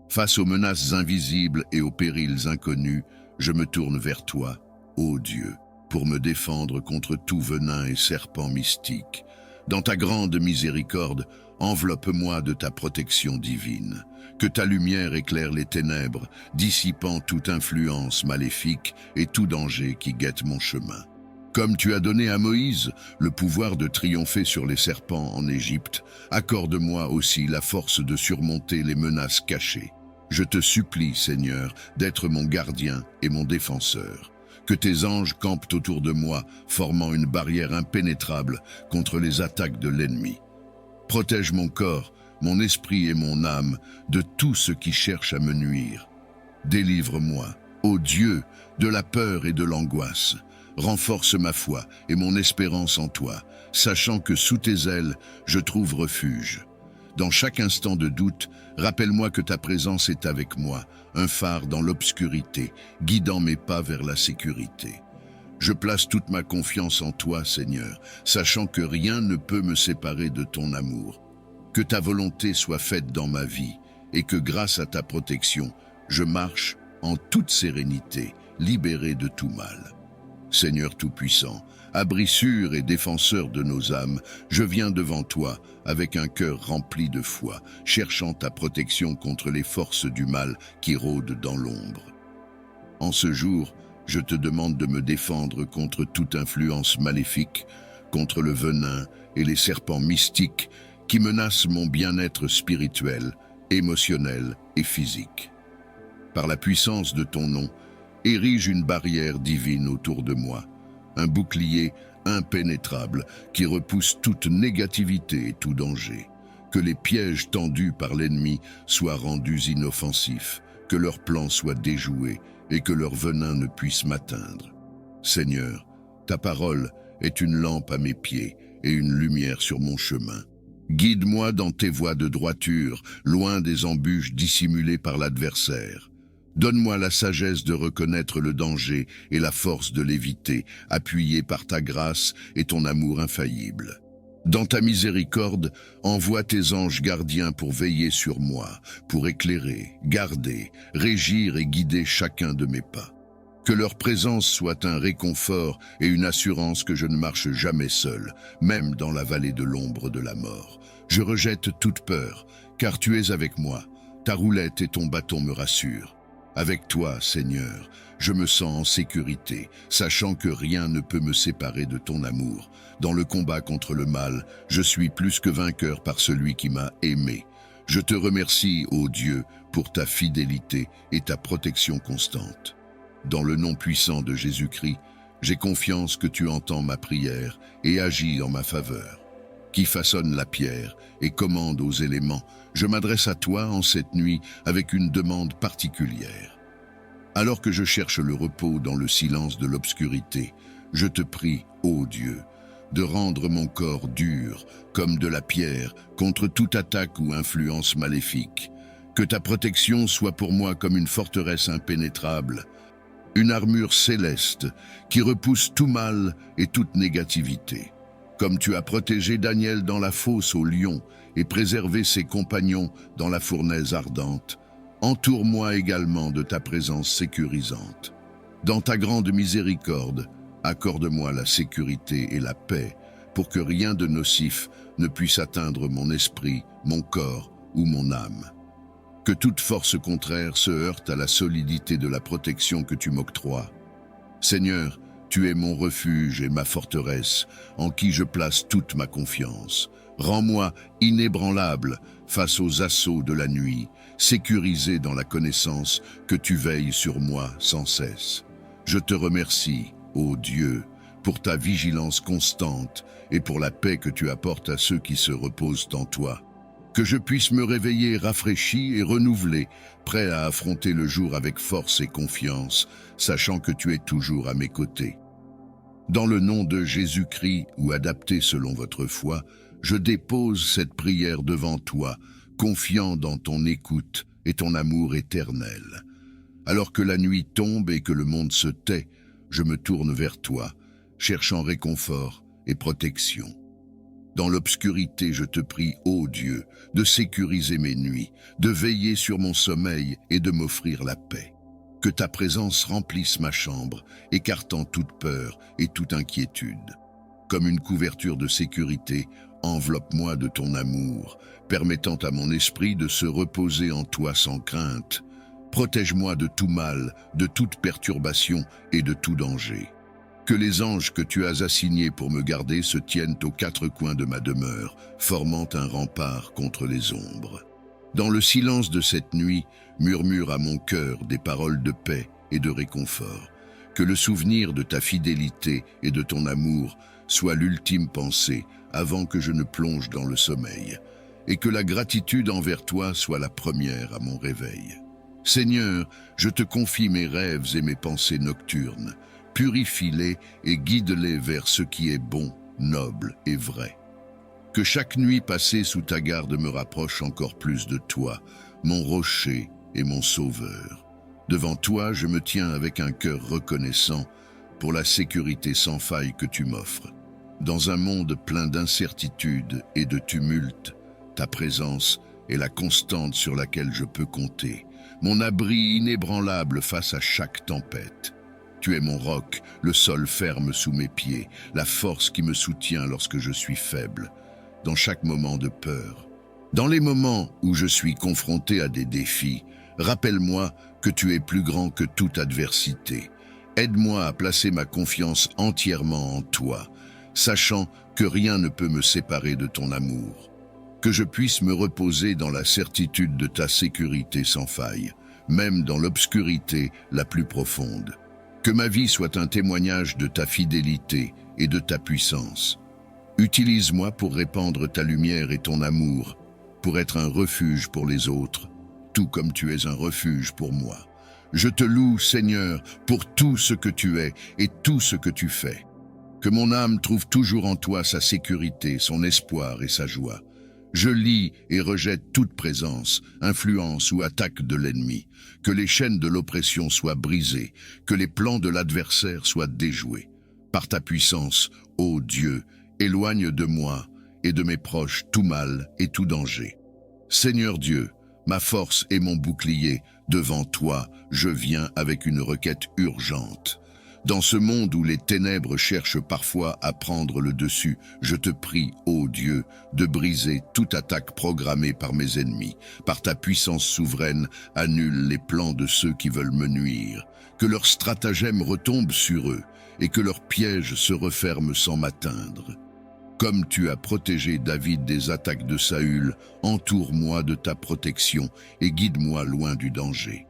Speaker 1: Face aux menaces invisibles et aux périls inconnus, je me tourne vers toi, ô Dieu, pour me défendre contre tout venin et serpent mystique. Dans ta grande miséricorde, enveloppe-moi de ta protection divine. Que ta lumière éclaire les ténèbres, dissipant toute influence maléfique et tout danger qui guette mon chemin. Comme tu as donné à Moïse le pouvoir de triompher sur les serpents en Égypte, accorde-moi aussi la force de surmonter les menaces cachées. Je te supplie, Seigneur, d'être mon gardien et mon défenseur. Que tes anges campent autour de moi, formant une barrière impénétrable contre les attaques de l'ennemi. Protège mon corps, mon esprit et mon âme de tout ce qui cherche à me nuire. Délivre-moi, ô Dieu, de la peur et de l'angoisse. Renforce ma foi et mon espérance en toi, sachant que sous tes ailes, je trouve refuge. Dans chaque instant de doute, rappelle-moi que ta présence est avec moi, un phare dans l'obscurité, guidant mes pas vers la sécurité. Je place toute ma confiance en toi, Seigneur, sachant que rien ne peut me séparer de ton amour. Que ta volonté soit faite dans ma vie, et que grâce à ta protection, je marche en toute sérénité, libéré de tout mal. Seigneur Tout-Puissant, abri sûr et défenseur de nos âmes, je viens devant toi avec un cœur rempli de foi, cherchant ta protection contre les forces du mal qui rôdent dans l'ombre. En ce jour, je te demande de me défendre contre toute influence maléfique, contre le venin et les serpents mystiques qui menacent mon bien-être spirituel, émotionnel et physique. Par la puissance de ton nom, érige une barrière divine autour de moi, un bouclier impénétrable qui repousse toute négativité et tout danger. Que les pièges tendus par l'ennemi soient rendus inoffensifs, que leurs plans soient déjoués et que leur venin ne puisse m'atteindre. Seigneur, ta parole est une lampe à mes pieds et une lumière sur mon chemin. Guide-moi dans tes voies de droiture, loin des embûches dissimulées par l'adversaire. Donne-moi la sagesse de reconnaître le danger et la force de l'éviter, appuyé par ta grâce et ton amour infaillible. Dans ta miséricorde, envoie tes anges gardiens pour veiller sur moi, pour éclairer, garder, régir et guider chacun de mes pas. Que leur présence soit un réconfort et une assurance que je ne marche jamais seul, même dans la vallée de l'ombre de la mort. Je rejette toute peur, car tu es avec moi. Ta roulette et ton bâton me rassurent. Avec toi, Seigneur, je me sens en sécurité, sachant que rien ne peut me séparer de ton amour. Dans le combat contre le mal, je suis plus que vainqueur par celui qui m'a aimé. Je te remercie, ô Dieu, pour ta fidélité et ta protection constante. Dans le nom puissant de Jésus-Christ, j'ai confiance que tu entends ma prière et agis en ma faveur. Qui façonne la pierre et commande aux éléments, je m'adresse à toi en cette nuit avec une demande particulière. Alors que je cherche le repos dans le silence de l'obscurité, je te prie, ô Dieu, de rendre mon corps dur comme de la pierre contre toute attaque ou influence maléfique. Que ta protection soit pour moi comme une forteresse impénétrable, une armure céleste qui repousse tout mal et toute négativité. Comme tu as protégé Daniel dans la fosse au lion et préservé ses compagnons dans la fournaise ardente, entoure-moi également de ta présence sécurisante. Dans ta grande miséricorde, accorde-moi la sécurité et la paix pour que rien de nocif ne puisse atteindre mon esprit, mon corps ou mon âme. Que toute force contraire se heurte à la solidité de la protection que tu m'octroies. Seigneur, tu es mon refuge et ma forteresse, en qui je place toute ma confiance. Rends-moi inébranlable face aux assauts de la nuit, sécurisé dans la connaissance que tu veilles sur moi sans cesse. Je te remercie, ô Dieu, pour ta vigilance constante et pour la paix que tu apportes à ceux qui se reposent en toi. Que je puisse me réveiller rafraîchi et renouvelé, prêt à affronter le jour avec force et confiance, sachant que tu es toujours à mes côtés. Dans le nom de Jésus-Christ, ou adapté selon votre foi, je dépose cette prière devant toi, confiant dans ton écoute et ton amour éternel. Alors que la nuit tombe et que le monde se tait, je me tourne vers toi, cherchant réconfort et protection. Dans l'obscurité, je te prie, ô Dieu, de sécuriser mes nuits, de veiller sur mon sommeil et de m'offrir la paix. Que ta présence remplisse ma chambre, écartant toute peur et toute inquiétude. Comme une couverture de sécurité, enveloppe-moi de ton amour, permettant à mon esprit de se reposer en toi sans crainte. Protège-moi de tout mal, de toute perturbation et de tout danger. Que les anges que tu as assignés pour me garder se tiennent aux quatre coins de ma demeure, formant un rempart contre les ombres. Dans le silence de cette nuit, murmure à mon cœur des paroles de paix et de réconfort. Que le souvenir de ta fidélité et de ton amour soit l'ultime pensée avant que je ne plonge dans le sommeil, et que la gratitude envers toi soit la première à mon réveil. Seigneur, je te confie mes rêves et mes pensées nocturnes. Purifie-les et guide-les vers ce qui est bon, noble et vrai. Que chaque nuit passée sous ta garde me rapproche encore plus de toi, mon rocher et mon sauveur. Devant toi, je me tiens avec un cœur reconnaissant pour la sécurité sans faille que tu m'offres. Dans un monde plein d'incertitudes et de tumultes, ta présence est la constante sur laquelle je peux compter, mon abri inébranlable face à chaque tempête. Tu es mon roc, le sol ferme sous mes pieds, la force qui me soutient lorsque je suis faible, dans chaque moment de peur. Dans les moments où je suis confronté à des défis, rappelle-moi que tu es plus grand que toute adversité. Aide-moi à placer ma confiance entièrement en toi, sachant que rien ne peut me séparer de ton amour. Que je puisse me reposer dans la certitude de ta sécurité sans faille, même dans l'obscurité la plus profonde. Que ma vie soit un témoignage de ta fidélité et de ta puissance. Utilise-moi pour répandre ta lumière et ton amour, pour être un refuge pour les autres, tout comme tu es un refuge pour moi. Je te loue, Seigneur, pour tout ce que tu es et tout ce que tu fais. Que mon âme trouve toujours en toi sa sécurité, son espoir et sa joie. Je lie et rejette toute présence, influence ou attaque de l'ennemi. Que les chaînes de l'oppression soient brisées, que les plans de l'adversaire soient déjoués. Par ta puissance, ô Dieu, éloigne de moi et de mes proches tout mal et tout danger. Seigneur Dieu, ma force et mon bouclier, devant toi, je viens avec une requête urgente. Dans ce monde où les ténèbres cherchent parfois à prendre le dessus, je te prie, ô Dieu, de briser toute attaque programmée par mes ennemis. Par ta puissance souveraine, annule les plans de ceux qui veulent me nuire. Que leurs stratagèmes retombent sur eux et que leurs pièges se referment sans m'atteindre. Comme tu as protégé David des attaques de Saül, entoure-moi de ta protection et guide-moi loin du danger.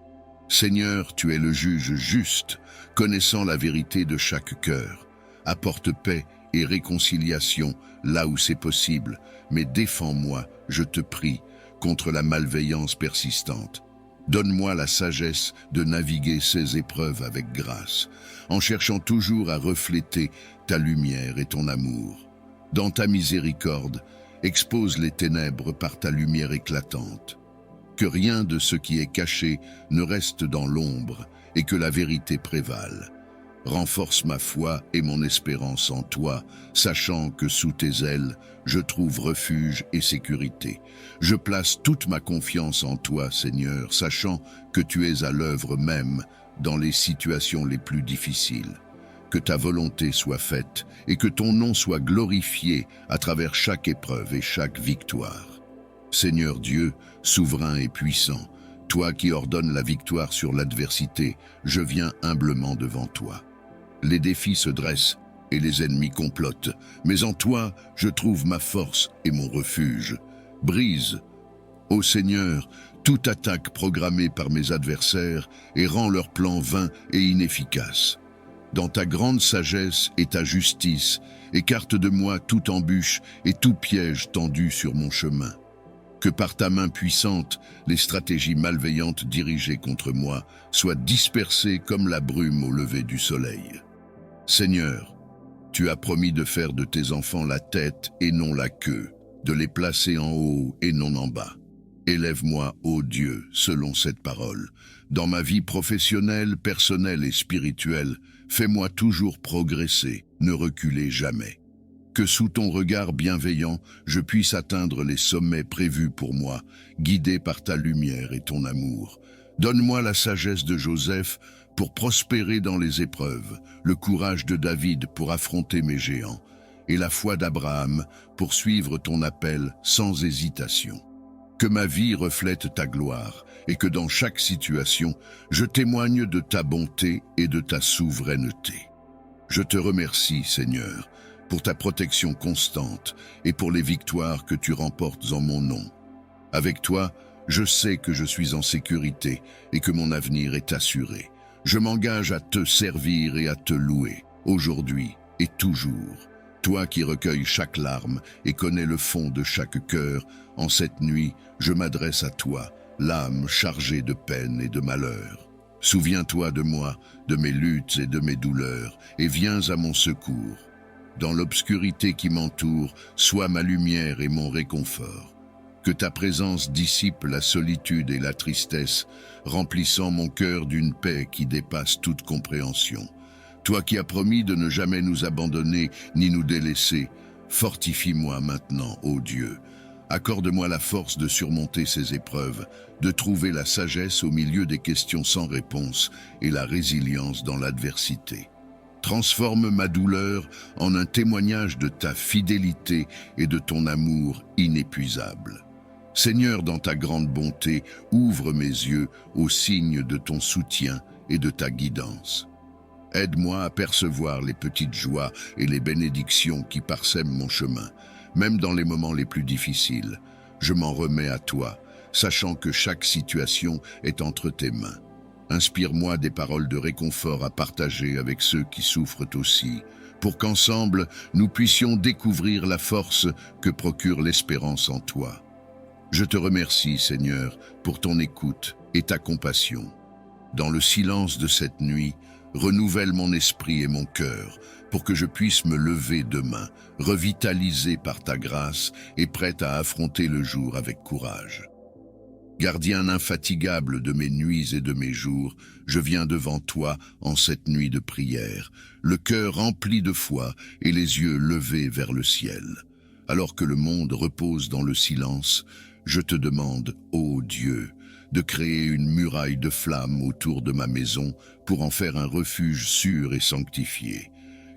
Speaker 1: Seigneur, tu es le juge juste, connaissant la vérité de chaque cœur. Apporte paix et réconciliation là où c'est possible, mais défends-moi, je te prie, contre la malveillance persistante. Donne-moi la sagesse de naviguer ces épreuves avec grâce, en cherchant toujours à refléter ta lumière et ton amour. Dans ta miséricorde, expose les ténèbres par ta lumière éclatante. Que rien de ce qui est caché ne reste dans l'ombre et que la vérité prévale. Renforce ma foi et mon espérance en toi, sachant que sous tes ailes, je trouve refuge et sécurité. Je place toute ma confiance en toi, Seigneur, sachant que tu es à l'œuvre même dans les situations les plus difficiles. Que ta volonté soit faite et que ton nom soit glorifié à travers chaque épreuve et chaque victoire. Seigneur Dieu, souverain et puissant, toi qui ordonnes la victoire sur l'adversité, je viens humblement devant toi. Les défis se dressent et les ennemis complotent, mais en toi, je trouve ma force et mon refuge. Brise, ô Seigneur, toute attaque programmée par mes adversaires et rends leurs plans vains et inefficaces. Dans ta grande sagesse et ta justice, écarte de moi toute embûche et tout piège tendu sur mon chemin. Que par ta main puissante, les stratégies malveillantes dirigées contre moi soient dispersées comme la brume au lever du soleil. Seigneur, tu as promis de faire de tes enfants la tête et non la queue, de les placer en haut et non en bas. Élève-moi, ô Dieu, selon cette parole. Dans ma vie professionnelle, personnelle et spirituelle, fais-moi toujours progresser, ne reculer jamais. Que sous ton regard bienveillant, je puisse atteindre les sommets prévus pour moi, guidé par ta lumière et ton amour. Donne-moi la sagesse de Joseph pour prospérer dans les épreuves, le courage de David pour affronter mes géants, et la foi d'Abraham pour suivre ton appel sans hésitation. Que ma vie reflète ta gloire, et que dans chaque situation, je témoigne de ta bonté et de ta souveraineté. Je te remercie, Seigneur, pour ta protection constante et pour les victoires que tu remportes en mon nom. Avec toi, je sais que je suis en sécurité et que mon avenir est assuré. Je m'engage à te servir et à te louer, aujourd'hui et toujours. Toi qui recueilles chaque larme et connais le fond de chaque cœur, en cette nuit, je m'adresse à toi, l'âme chargée de peine et de malheur. Souviens-toi de moi, de mes luttes et de mes douleurs, et viens à mon secours. Dans l'obscurité qui m'entoure, sois ma lumière et mon réconfort. Que ta présence dissipe la solitude et la tristesse, remplissant mon cœur d'une paix qui dépasse toute compréhension. Toi qui as promis de ne jamais nous abandonner ni nous délaisser, fortifie-moi maintenant, ô Dieu. Accorde-moi la force de surmonter ces épreuves, de trouver la sagesse au milieu des questions sans réponse et la résilience dans l'adversité. Transforme ma douleur en un témoignage de ta fidélité et de ton amour inépuisable. Seigneur, dans ta grande bonté, ouvre mes yeux aux signes de ton soutien et de ta guidance. Aide-moi à percevoir les petites joies et les bénédictions qui parsèment mon chemin, même dans les moments les plus difficiles. Je m'en remets à toi, sachant que chaque situation est entre tes mains. Inspire-moi des paroles de réconfort à partager avec ceux qui souffrent aussi, pour qu'ensemble, nous puissions découvrir la force que procure l'espérance en toi. Je te remercie, Seigneur, pour ton écoute et ta compassion. Dans le silence de cette nuit, renouvelle mon esprit et mon cœur, pour que je puisse me lever demain, revitalisé par ta grâce et prêt à affronter le jour avec courage. Gardien infatigable de mes nuits et de mes jours, je viens devant toi en cette nuit de prière, le cœur rempli de foi et les yeux levés vers le ciel. Alors que le monde repose dans le silence, je te demande, ô Dieu, de créer une muraille de flammes autour de ma maison pour en faire un refuge sûr et sanctifié.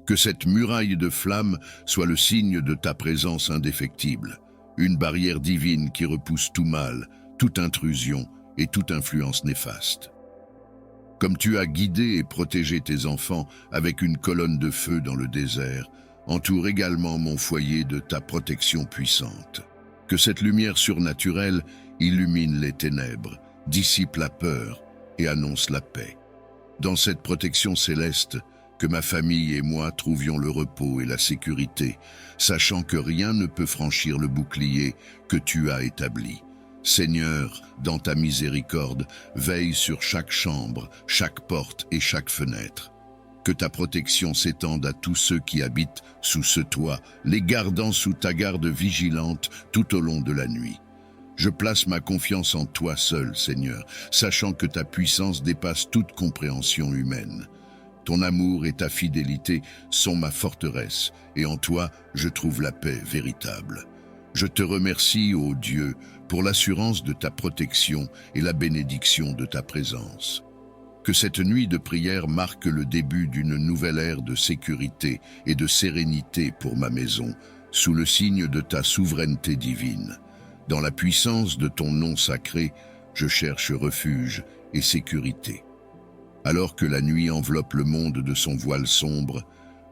Speaker 1: Que cette muraille de flammes soit le signe de ta présence indéfectible, une barrière divine qui repousse tout mal, toute intrusion et toute influence néfaste. Comme tu as guidé et protégé tes enfants avec une colonne de feu dans le désert, entoure également mon foyer de ta protection puissante. Que cette lumière surnaturelle illumine les ténèbres, dissipe la peur et annonce la paix. Dans cette protection céleste, que ma famille et moi trouvions le repos et la sécurité, sachant que rien ne peut franchir le bouclier que tu as établi. Seigneur, dans ta miséricorde, veille sur chaque chambre, chaque porte et chaque fenêtre. Que ta protection s'étende à tous ceux qui habitent sous ce toit, les gardant sous ta garde vigilante tout au long de la nuit. Je place ma confiance en toi seul, Seigneur, sachant que ta puissance dépasse toute compréhension humaine. Ton amour et ta fidélité sont ma forteresse, et en toi, je trouve la paix véritable. Je te remercie, ô Dieu, pour l'assurance de ta protection et la bénédiction de ta présence. Que cette nuit de prière marque le début d'une nouvelle ère de sécurité et de sérénité pour ma maison, sous le signe de ta souveraineté divine. Dans la puissance de ton nom sacré, je cherche refuge et sécurité. Alors que la nuit enveloppe le monde de son voile sombre,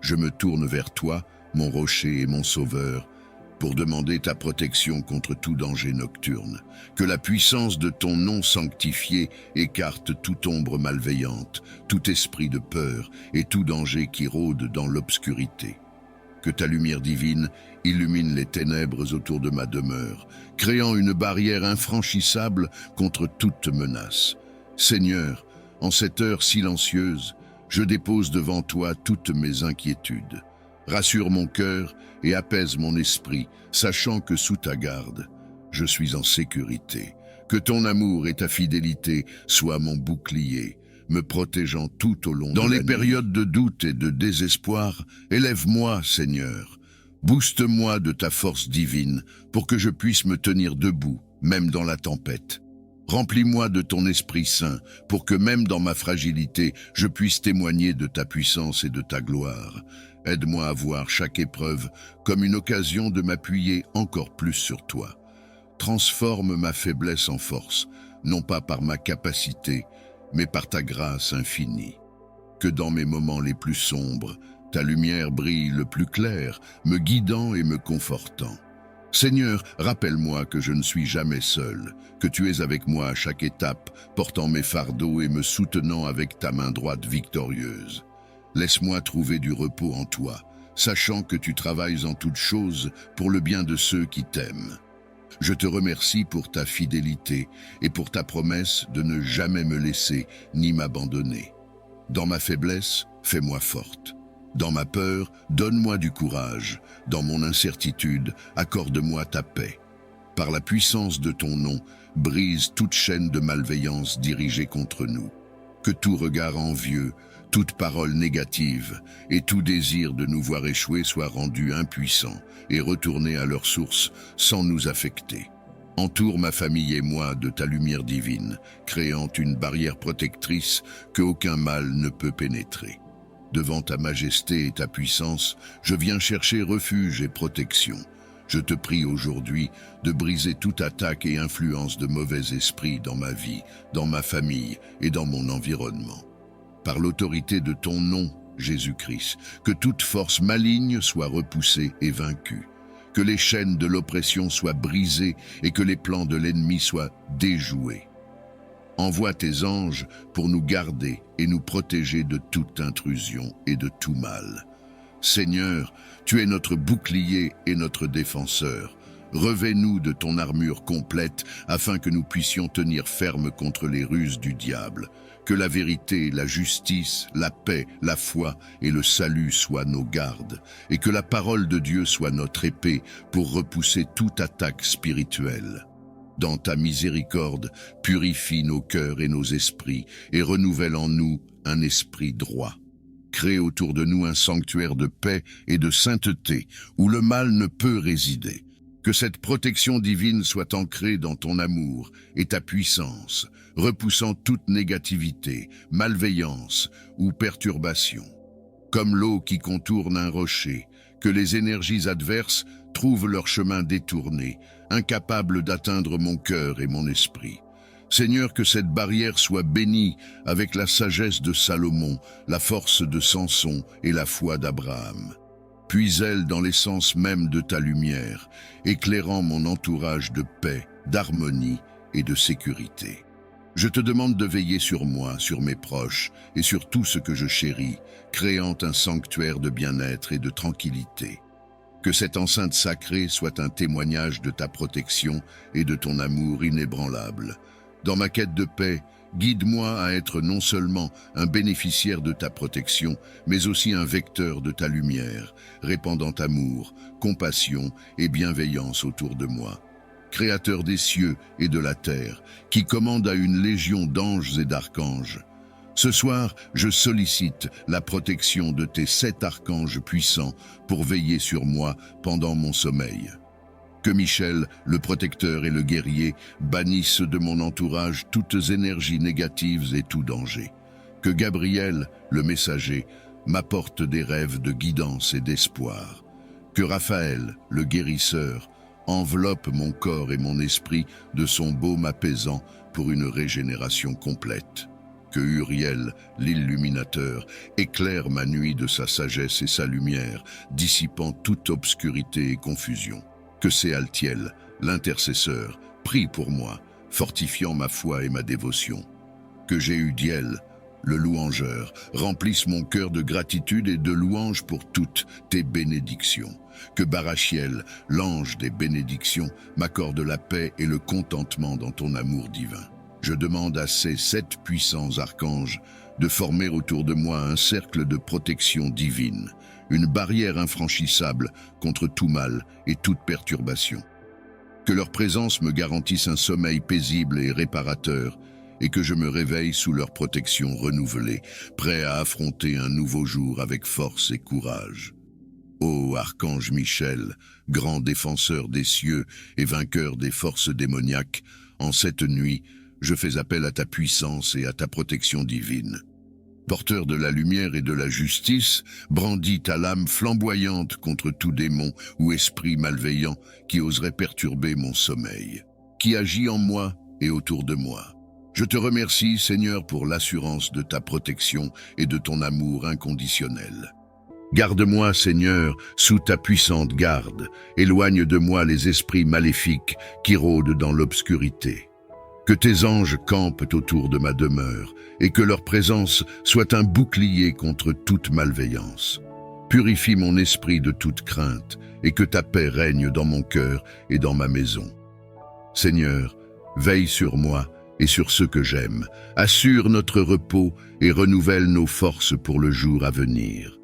Speaker 1: je me tourne vers toi, mon rocher et mon sauveur, pour demander ta protection contre tout danger nocturne. Que la puissance de ton nom sanctifié écarte toute ombre malveillante, tout esprit de peur et tout danger qui rôde dans l'obscurité. Que ta lumière divine illumine les ténèbres autour de ma demeure, créant une barrière infranchissable contre toute menace. Seigneur, en cette heure silencieuse, je dépose devant toi toutes mes inquiétudes. Rassure mon cœur et apaise mon esprit, sachant que sous ta garde, je suis en sécurité. Que ton amour et ta fidélité soient mon bouclier, me protégeant tout au long de la nuit. Dans les périodes de doute et de désespoir, élève-moi, Seigneur. Booste-moi de ta force divine pour que je puisse me tenir debout, même dans la tempête. Remplis-moi de ton Esprit Saint pour que même dans ma fragilité, je puisse témoigner de ta puissance et de ta gloire. Aide-moi à voir chaque épreuve comme une occasion de m'appuyer encore plus sur toi. Transforme ma faiblesse en force, non pas par ma capacité, mais par ta grâce infinie. Que dans mes moments les plus sombres, ta lumière brille le plus clair, me guidant et me confortant. Seigneur, rappelle-moi que je ne suis jamais seul, que tu es avec moi à chaque étape, portant mes fardeaux et me soutenant avec ta main droite victorieuse. Laisse-moi trouver du repos en toi, sachant que tu travailles en toutes choses pour le bien de ceux qui t'aiment. Je te remercie pour ta fidélité et pour ta promesse de ne jamais me laisser ni m'abandonner. Dans ma faiblesse, fais-moi forte. Dans ma peur, donne-moi du courage. Dans mon incertitude, accorde-moi ta paix. Par la puissance de ton nom, brise toute chaîne de malveillance dirigée contre nous. Que tout regard envieux, toute parole négative et tout désir de nous voir échouer soit rendu impuissant et retourné à leur source sans nous affecter. Entoure ma famille et moi de ta lumière divine, créant une barrière protectrice que aucun mal ne peut pénétrer. Devant ta majesté et ta puissance, je viens chercher refuge et protection. Je te prie aujourd'hui de briser toute attaque et influence de mauvais esprits dans ma vie, dans ma famille et dans mon environnement. Par l'autorité de ton nom, Jésus-Christ, que toute force maligne soit repoussée et vaincue, que les chaînes de l'oppression soient brisées et que les plans de l'ennemi soient déjoués. Envoie tes anges pour nous garder et nous protéger de toute intrusion et de tout mal. Seigneur, tu es notre bouclier et notre défenseur. Revêt-nous de ton armure complète afin que nous puissions tenir ferme contre les ruses du diable. Que la vérité, la justice, la paix, la foi et le salut soient nos gardes, et que la parole de Dieu soit notre épée pour repousser toute attaque spirituelle. Dans ta miséricorde, purifie nos cœurs et nos esprits, et renouvelle en nous un esprit droit. Crée autour de nous un sanctuaire de paix et de sainteté, où le mal ne peut résider. Que cette protection divine soit ancrée dans ton amour et ta puissance, repoussant toute négativité, malveillance ou perturbation. Comme l'eau qui contourne un rocher, que les énergies adverses trouvent leur chemin détourné, incapables d'atteindre mon cœur et mon esprit. Seigneur, que cette barrière soit bénie avec la sagesse de Salomon, la force de Samson et la foi d'Abraham. Puise-elle dans l'essence même de ta lumière, éclairant mon entourage de paix, d'harmonie et de sécurité. Je te demande de veiller sur moi, sur mes proches et sur tout ce que je chéris, créant un sanctuaire de bien-être et de tranquillité. Que cette enceinte sacrée soit un témoignage de ta protection et de ton amour inébranlable. Dans ma quête de paix, guide-moi à être non seulement un bénéficiaire de ta protection, mais aussi un vecteur de ta lumière, répandant amour, compassion et bienveillance autour de moi. Créateur des cieux et de la terre, qui commande à une légion d'anges et d'archanges. Ce soir, je sollicite la protection de tes 7 archanges puissants pour veiller sur moi pendant mon sommeil. Que Michel, le protecteur et le guerrier, bannissent de mon entourage toutes énergies négatives et tout danger. Que Gabriel, le messager, m'apporte des rêves de guidance et d'espoir. Que Raphaël, le guérisseur, enveloppe mon corps et mon esprit de son baume apaisant pour une régénération complète. Que Uriel, l'illuminateur, éclaire ma nuit de sa sagesse et sa lumière, dissipant toute obscurité et confusion. Que Séaltiel, l'intercesseur, prie pour moi, fortifiant ma foi et ma dévotion. Que Jéhudiel, le louangeur, remplisse mon cœur de gratitude et de louange pour toutes tes bénédictions. Que Barachiel, l'ange des bénédictions, m'accorde la paix et le contentement dans ton amour divin. Je demande à ces 7 puissants archanges de former autour de moi un cercle de protection divine, une barrière infranchissable contre tout mal et toute perturbation. Que leur présence me garantisse un sommeil paisible et réparateur, et que je me réveille sous leur protection renouvelée, prêt à affronter un nouveau jour avec force et courage. Ô Archange Michel, grand défenseur des cieux et vainqueur des forces démoniaques, en cette nuit, je fais appel à ta puissance et à ta protection divine. Porteur de la lumière et de la justice, brandis ta lame flamboyante contre tout démon ou esprit malveillant qui oserait perturber mon sommeil, qui agit en moi et autour de moi. Je te remercie, Seigneur, pour l'assurance de ta protection et de ton amour inconditionnel. Garde-moi, Seigneur, sous ta puissante garde. Éloigne de moi les esprits maléfiques qui rôdent dans l'obscurité. Que tes anges campent autour de ma demeure et que leur présence soit un bouclier contre toute malveillance. Purifie mon esprit de toute crainte et que ta paix règne dans mon cœur et dans ma maison. Seigneur, veille sur moi et sur ceux que j'aime, assure notre repos et renouvelle nos forces pour le jour à venir.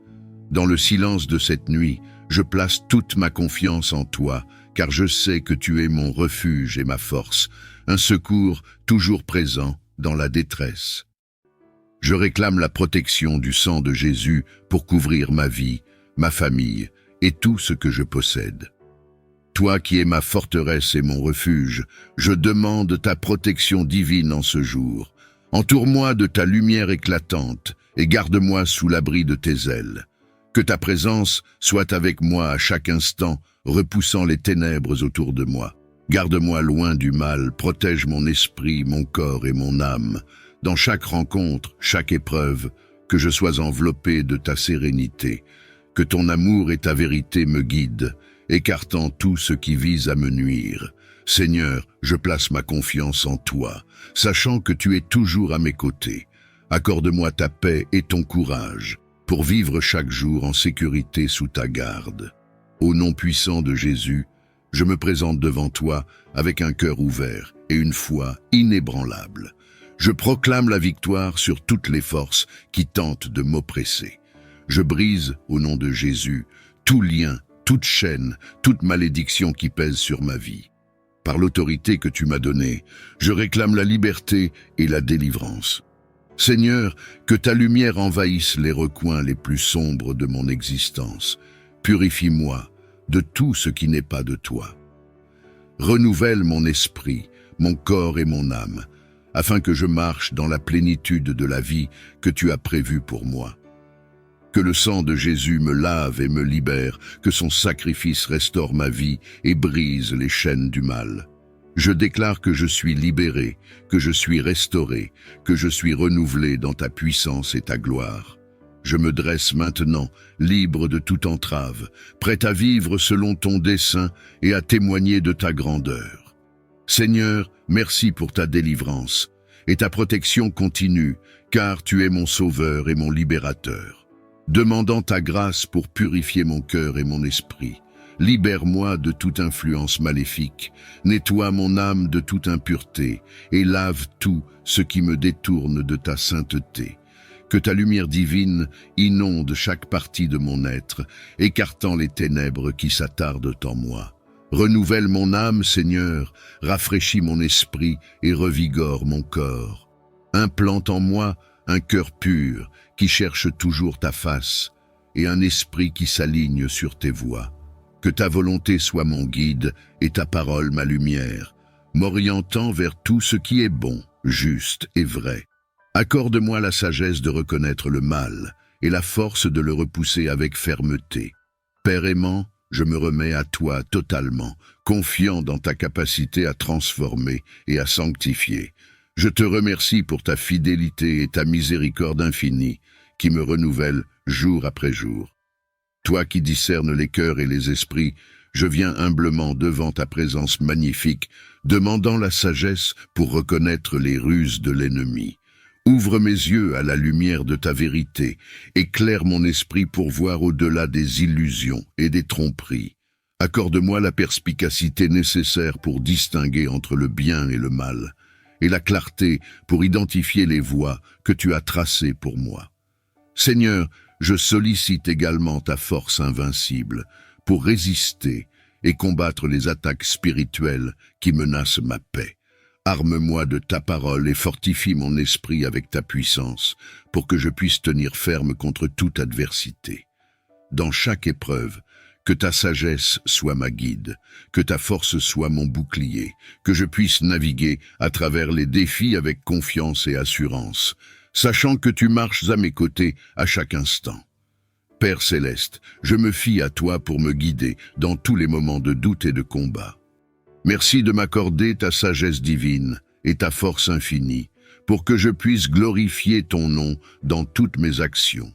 Speaker 1: Dans le silence de cette nuit, je place toute ma confiance en toi, car je sais que tu es mon refuge et ma force, un secours toujours présent dans la détresse. Je réclame la protection du sang de Jésus pour couvrir ma vie, ma famille et tout ce que je possède. Toi qui es ma forteresse et mon refuge, je demande ta protection divine en ce jour. Entoure-moi de ta lumière éclatante et garde-moi sous l'abri de tes ailes. Que ta présence soit avec moi à chaque instant, repoussant les ténèbres autour de moi. Garde-moi loin du mal, protège mon esprit, mon corps et mon âme. Dans chaque rencontre, chaque épreuve, que je sois enveloppé de ta sérénité. Que ton amour et ta vérité me guident, écartant tout ce qui vise à me nuire. Seigneur, je place ma confiance en toi, sachant que tu es toujours à mes côtés. Accorde-moi ta paix et ton courage, pour vivre chaque jour en sécurité sous ta garde. Au nom puissant de Jésus, je me présente devant toi avec un cœur ouvert et une foi inébranlable. Je proclame la victoire sur toutes les forces qui tentent de m'oppresser. Je brise, au nom de Jésus, tout lien, toute chaîne, toute malédiction qui pèse sur ma vie. Par l'autorité que tu m'as donnée, je réclame la liberté et la délivrance. Seigneur, que ta lumière envahisse les recoins les plus sombres de mon existence. Purifie-moi de tout ce qui n'est pas de toi. Renouvelle mon esprit, mon corps et mon âme, afin que je marche dans la plénitude de la vie que tu as prévue pour moi. Que le sang de Jésus me lave et me libère, que son sacrifice restaure ma vie et brise les chaînes du mal. Je déclare que je suis libéré, que je suis restauré, que je suis renouvelé dans ta puissance et ta gloire. Je me dresse maintenant, libre de toute entrave, prêt à vivre selon ton dessein et à témoigner de ta grandeur. Seigneur, merci pour ta délivrance et ta protection continue, car tu es mon sauveur et mon libérateur. Demandant ta grâce pour purifier mon cœur et mon esprit. Libère-moi de toute influence maléfique, nettoie mon âme de toute impureté et lave tout ce qui me détourne de ta sainteté. Que ta lumière divine inonde chaque partie de mon être, écartant les ténèbres qui s'attardent en moi. Renouvelle mon âme, Seigneur, rafraîchis mon esprit et revigore mon corps. Implante en moi un cœur pur qui cherche toujours ta face et un esprit qui s'aligne sur tes voies. Que ta volonté soit mon guide et ta parole ma lumière, m'orientant vers tout ce qui est bon, juste et vrai. Accorde-moi la sagesse de reconnaître le mal et la force de le repousser avec fermeté. Père aimant, je me remets à toi totalement, confiant dans ta capacité à transformer et à sanctifier. Je te remercie pour ta fidélité et ta miséricorde infinie qui me renouvellent jour après jour. Toi qui discernes les cœurs et les esprits, je viens humblement devant ta présence magnifique, demandant la sagesse pour reconnaître les ruses de l'ennemi. Ouvre mes yeux à la lumière de ta vérité, éclaire mon esprit pour voir au-delà des illusions et des tromperies. Accorde-moi la perspicacité nécessaire pour distinguer entre le bien et le mal, et la clarté pour identifier les voies que tu as tracées pour moi. Seigneur, je sollicite également ta force invincible pour résister et combattre les attaques spirituelles qui menacent ma paix. Arme-moi de ta parole et fortifie mon esprit avec ta puissance pour que je puisse tenir ferme contre toute adversité. Dans chaque épreuve, que ta sagesse soit ma guide, que ta force soit mon bouclier, que je puisse naviguer à travers les défis avec confiance et assurance, sachant que tu marches à mes côtés à chaque instant. Père céleste, je me fie à toi pour me guider dans tous les moments de doute et de combat. Merci de m'accorder ta sagesse divine et ta force infinie, pour que je puisse glorifier ton nom dans toutes mes actions.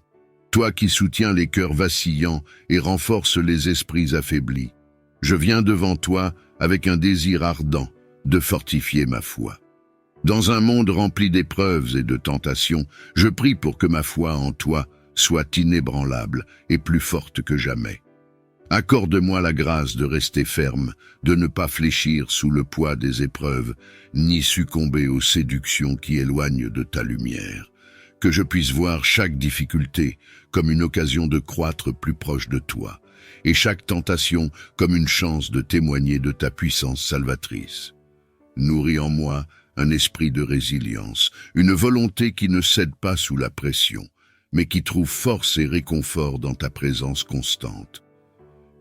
Speaker 1: Toi qui soutiens les cœurs vacillants et renforces les esprits affaiblis, je viens devant toi avec un désir ardent de fortifier ma foi. Dans un monde rempli d'épreuves et de tentations, je prie pour que ma foi en toi soit inébranlable et plus forte que jamais. Accorde-moi la grâce de rester ferme, de ne pas fléchir sous le poids des épreuves, ni succomber aux séductions qui éloignent de ta lumière. Que je puisse voir chaque difficulté comme une occasion de croître plus proche de toi, et chaque tentation comme une chance de témoigner de ta puissance salvatrice. Nourris en moi un esprit de résilience, une volonté qui ne cède pas sous la pression, mais qui trouve force et réconfort dans ta présence constante.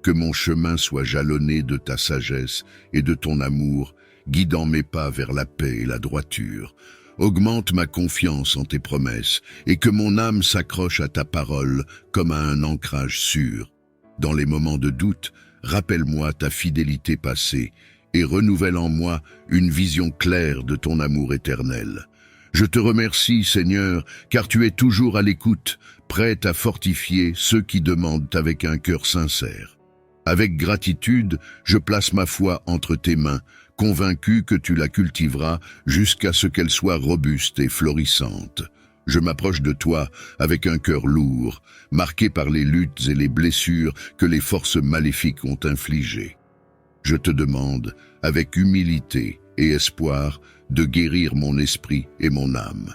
Speaker 1: Que mon chemin soit jalonné de ta sagesse et de ton amour, guidant mes pas vers la paix et la droiture. Augmente ma confiance en tes promesses et que mon âme s'accroche à ta parole comme à un ancrage sûr. Dans les moments de doute, rappelle-moi ta fidélité passée et renouvelle en moi une vision claire de ton amour éternel. Je te remercie, Seigneur, car tu es toujours à l'écoute, prêt à fortifier ceux qui demandent avec un cœur sincère. Avec gratitude, je place ma foi entre tes mains, convaincu que tu la cultiveras jusqu'à ce qu'elle soit robuste et florissante. Je m'approche de toi avec un cœur lourd, marqué par les luttes et les blessures que les forces maléfiques ont infligées. Je te demande, avec humilité et espoir, de guérir mon esprit et mon âme.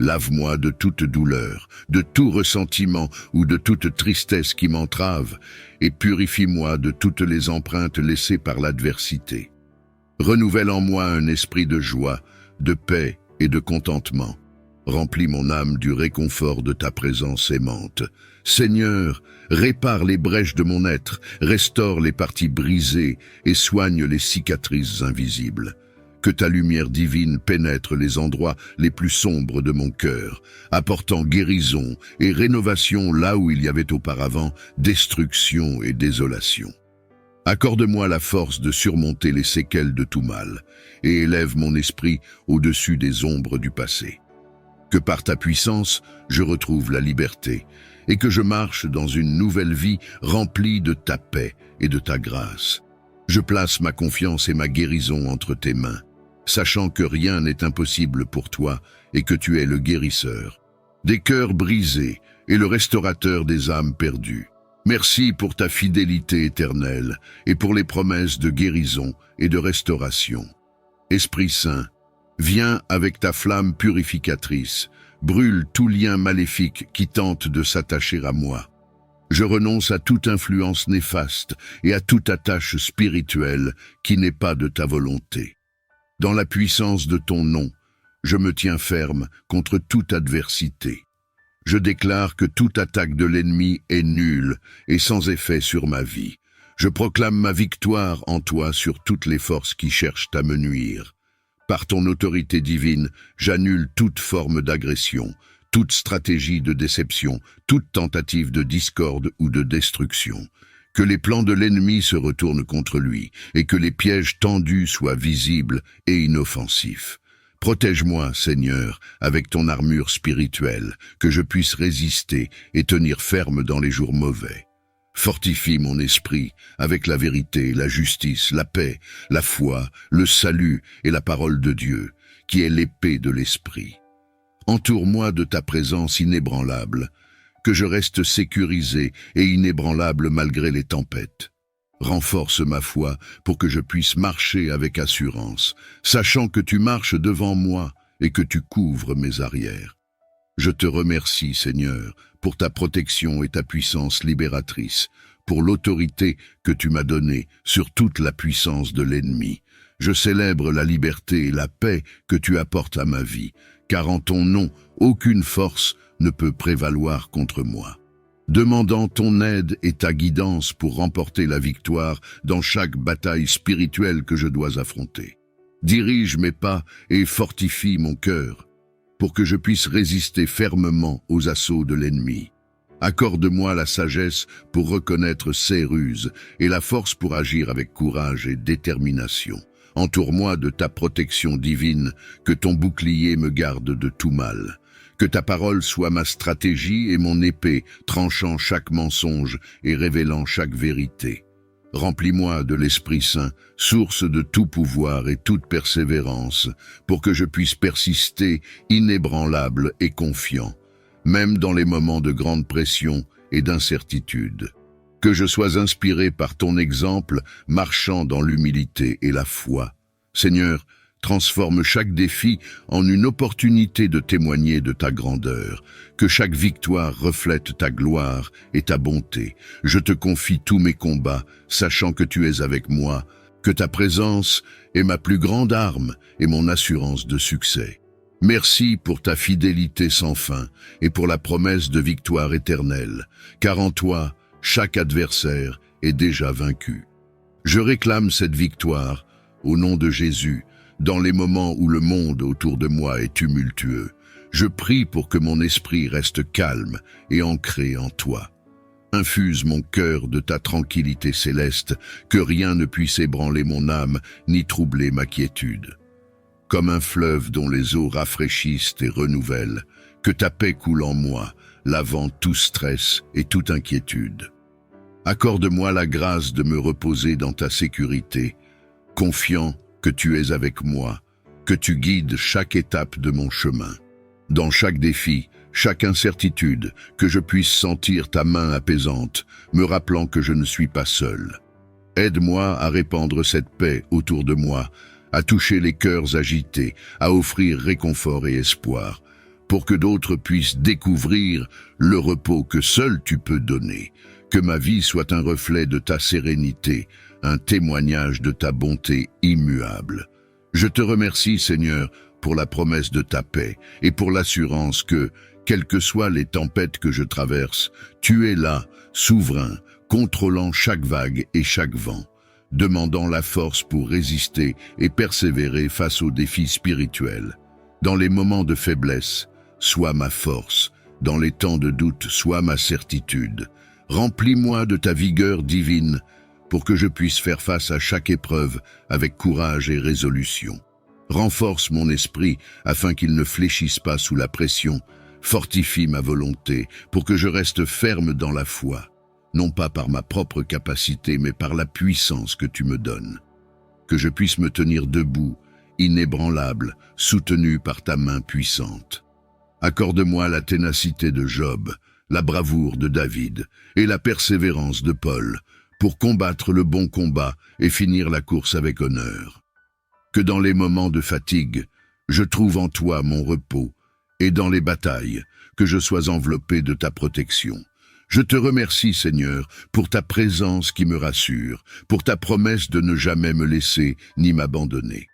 Speaker 1: Lave-moi de toute douleur, de tout ressentiment ou de toute tristesse qui m'entrave, et purifie-moi de toutes les empreintes laissées par l'adversité. Renouvelle en moi un esprit de joie, de paix et de contentement. Remplis mon âme du réconfort de ta présence aimante. Seigneur, répare les brèches de mon être, restaure les parties brisées et soigne les cicatrices invisibles. Que ta lumière divine pénètre les endroits les plus sombres de mon cœur, apportant guérison et rénovation là où il y avait auparavant destruction et désolation. Accorde-moi la force de surmonter les séquelles de tout mal et élève mon esprit au-dessus des ombres du passé. Que par ta puissance, je retrouve la liberté et que je marche dans une nouvelle vie remplie de ta paix et de ta grâce. Je place ma confiance et ma guérison entre tes mains, sachant que rien n'est impossible pour toi et que tu es le guérisseur des cœurs brisés et le restaurateur des âmes perdues. Merci pour ta fidélité éternelle et pour les promesses de guérison et de restauration. Esprit Saint, viens avec ta flamme purificatrice, brûle tout lien maléfique qui tente de s'attacher à moi. Je renonce à toute influence néfaste et à toute attache spirituelle qui n'est pas de ta volonté. Dans la puissance de ton nom, je me tiens ferme contre toute adversité. Je déclare que toute attaque de l'ennemi est nulle et sans effet sur ma vie. Je proclame ma victoire en toi sur toutes les forces qui cherchent à me nuire. Par ton autorité divine, j'annule toute forme d'agression, toute stratégie de déception, toute tentative de discorde ou de destruction. Que les plans de l'ennemi se retournent contre lui et que les pièges tendus soient visibles et inoffensifs. Protège-moi, Seigneur, avec ton armure spirituelle, que je puisse résister et tenir ferme dans les jours mauvais. Fortifie mon esprit avec la vérité, la justice, la paix, la foi, le salut et la parole de Dieu, qui est l'épée de l'esprit. Entoure-moi de ta présence inébranlable, que je reste sécurisé et inébranlable malgré les tempêtes. Renforce ma foi pour que je puisse marcher avec assurance, sachant que tu marches devant moi et que tu couvres mes arrières. Je te remercie, Seigneur, pour ta protection et ta puissance libératrice, pour l'autorité que tu m'as donnée sur toute la puissance de l'ennemi. Je célèbre la liberté et la paix que tu apportes à ma vie, car en ton nom, aucune force ne peut prévaloir contre moi. Demandant ton aide et ta guidance pour remporter la victoire dans chaque bataille spirituelle que je dois affronter. Dirige mes pas et fortifie mon cœur, pour que je puisse résister fermement aux assauts de l'ennemi. Accorde-moi la sagesse pour reconnaître ses ruses et la force pour agir avec courage et détermination. Entoure-moi de ta protection divine, que ton bouclier me garde de tout mal. Que ta parole soit ma stratégie et mon épée, tranchant chaque mensonge et révélant chaque vérité. Remplis-moi de l'Esprit Saint, source de tout pouvoir et toute persévérance, pour que je puisse persister inébranlable et confiant, même dans les moments de grande pression et d'incertitude. Que je sois inspiré par ton exemple, marchant dans l'humilité et la foi. Seigneur, transforme chaque défi en une opportunité de témoigner de ta grandeur. Que chaque victoire reflète ta gloire et ta bonté. Je te confie tous mes combats, sachant que tu es avec moi, que ta présence est ma plus grande arme et mon assurance de succès. Merci pour ta fidélité sans fin et pour la promesse de victoire éternelle, car en toi, chaque adversaire est déjà vaincu. Je réclame cette victoire au nom de Jésus, dans les moments où le monde autour de moi est tumultueux. Je prie pour que mon esprit reste calme et ancré en toi. Infuse mon cœur de ta tranquillité céleste, que rien ne puisse ébranler mon âme ni troubler ma quiétude. Comme un fleuve dont les eaux rafraîchissent et renouvellent, que ta paix coule en moi, lavant tout stress et toute inquiétude. Accorde-moi la grâce de me reposer dans ta sécurité, confiant que tu es avec moi, que tu guides chaque étape de mon chemin. Dans chaque défi, chaque incertitude, que je puisse sentir ta main apaisante, me rappelant que je ne suis pas seul. Aide-moi à répandre cette paix autour de moi, à toucher les cœurs agités, à offrir réconfort et espoir, pour que d'autres puissent découvrir le repos que seul tu peux donner. Que ma vie soit un reflet de ta sérénité, un témoignage de ta bonté immuable. Je te remercie, Seigneur, pour la promesse de ta paix et pour l'assurance que, quelles que soient les tempêtes que je traverse, tu es là, souverain, contrôlant chaque vague et chaque vent, demandant la force pour résister et persévérer face aux défis spirituels. Dans les moments de faiblesse, sois ma force, dans les temps de doute, sois ma certitude. Remplis-moi de ta vigueur divine pour que je puisse faire face à chaque épreuve avec courage et résolution. Renforce mon esprit afin qu'il ne fléchisse pas sous la pression. Fortifie ma volonté pour que je reste ferme dans la foi, non pas par ma propre capacité, mais par la puissance que tu me donnes. Que je puisse me tenir debout, inébranlable, soutenu par ta main puissante. Accorde-moi la ténacité de Job, la bravoure de David et la persévérance de Paul pour combattre le bon combat et finir la course avec honneur. Que dans les moments de fatigue, je trouve en toi mon repos et dans les batailles, que je sois enveloppé de ta protection. Je te remercie, Seigneur, pour ta présence qui me rassure, pour ta promesse de ne jamais me laisser ni m'abandonner.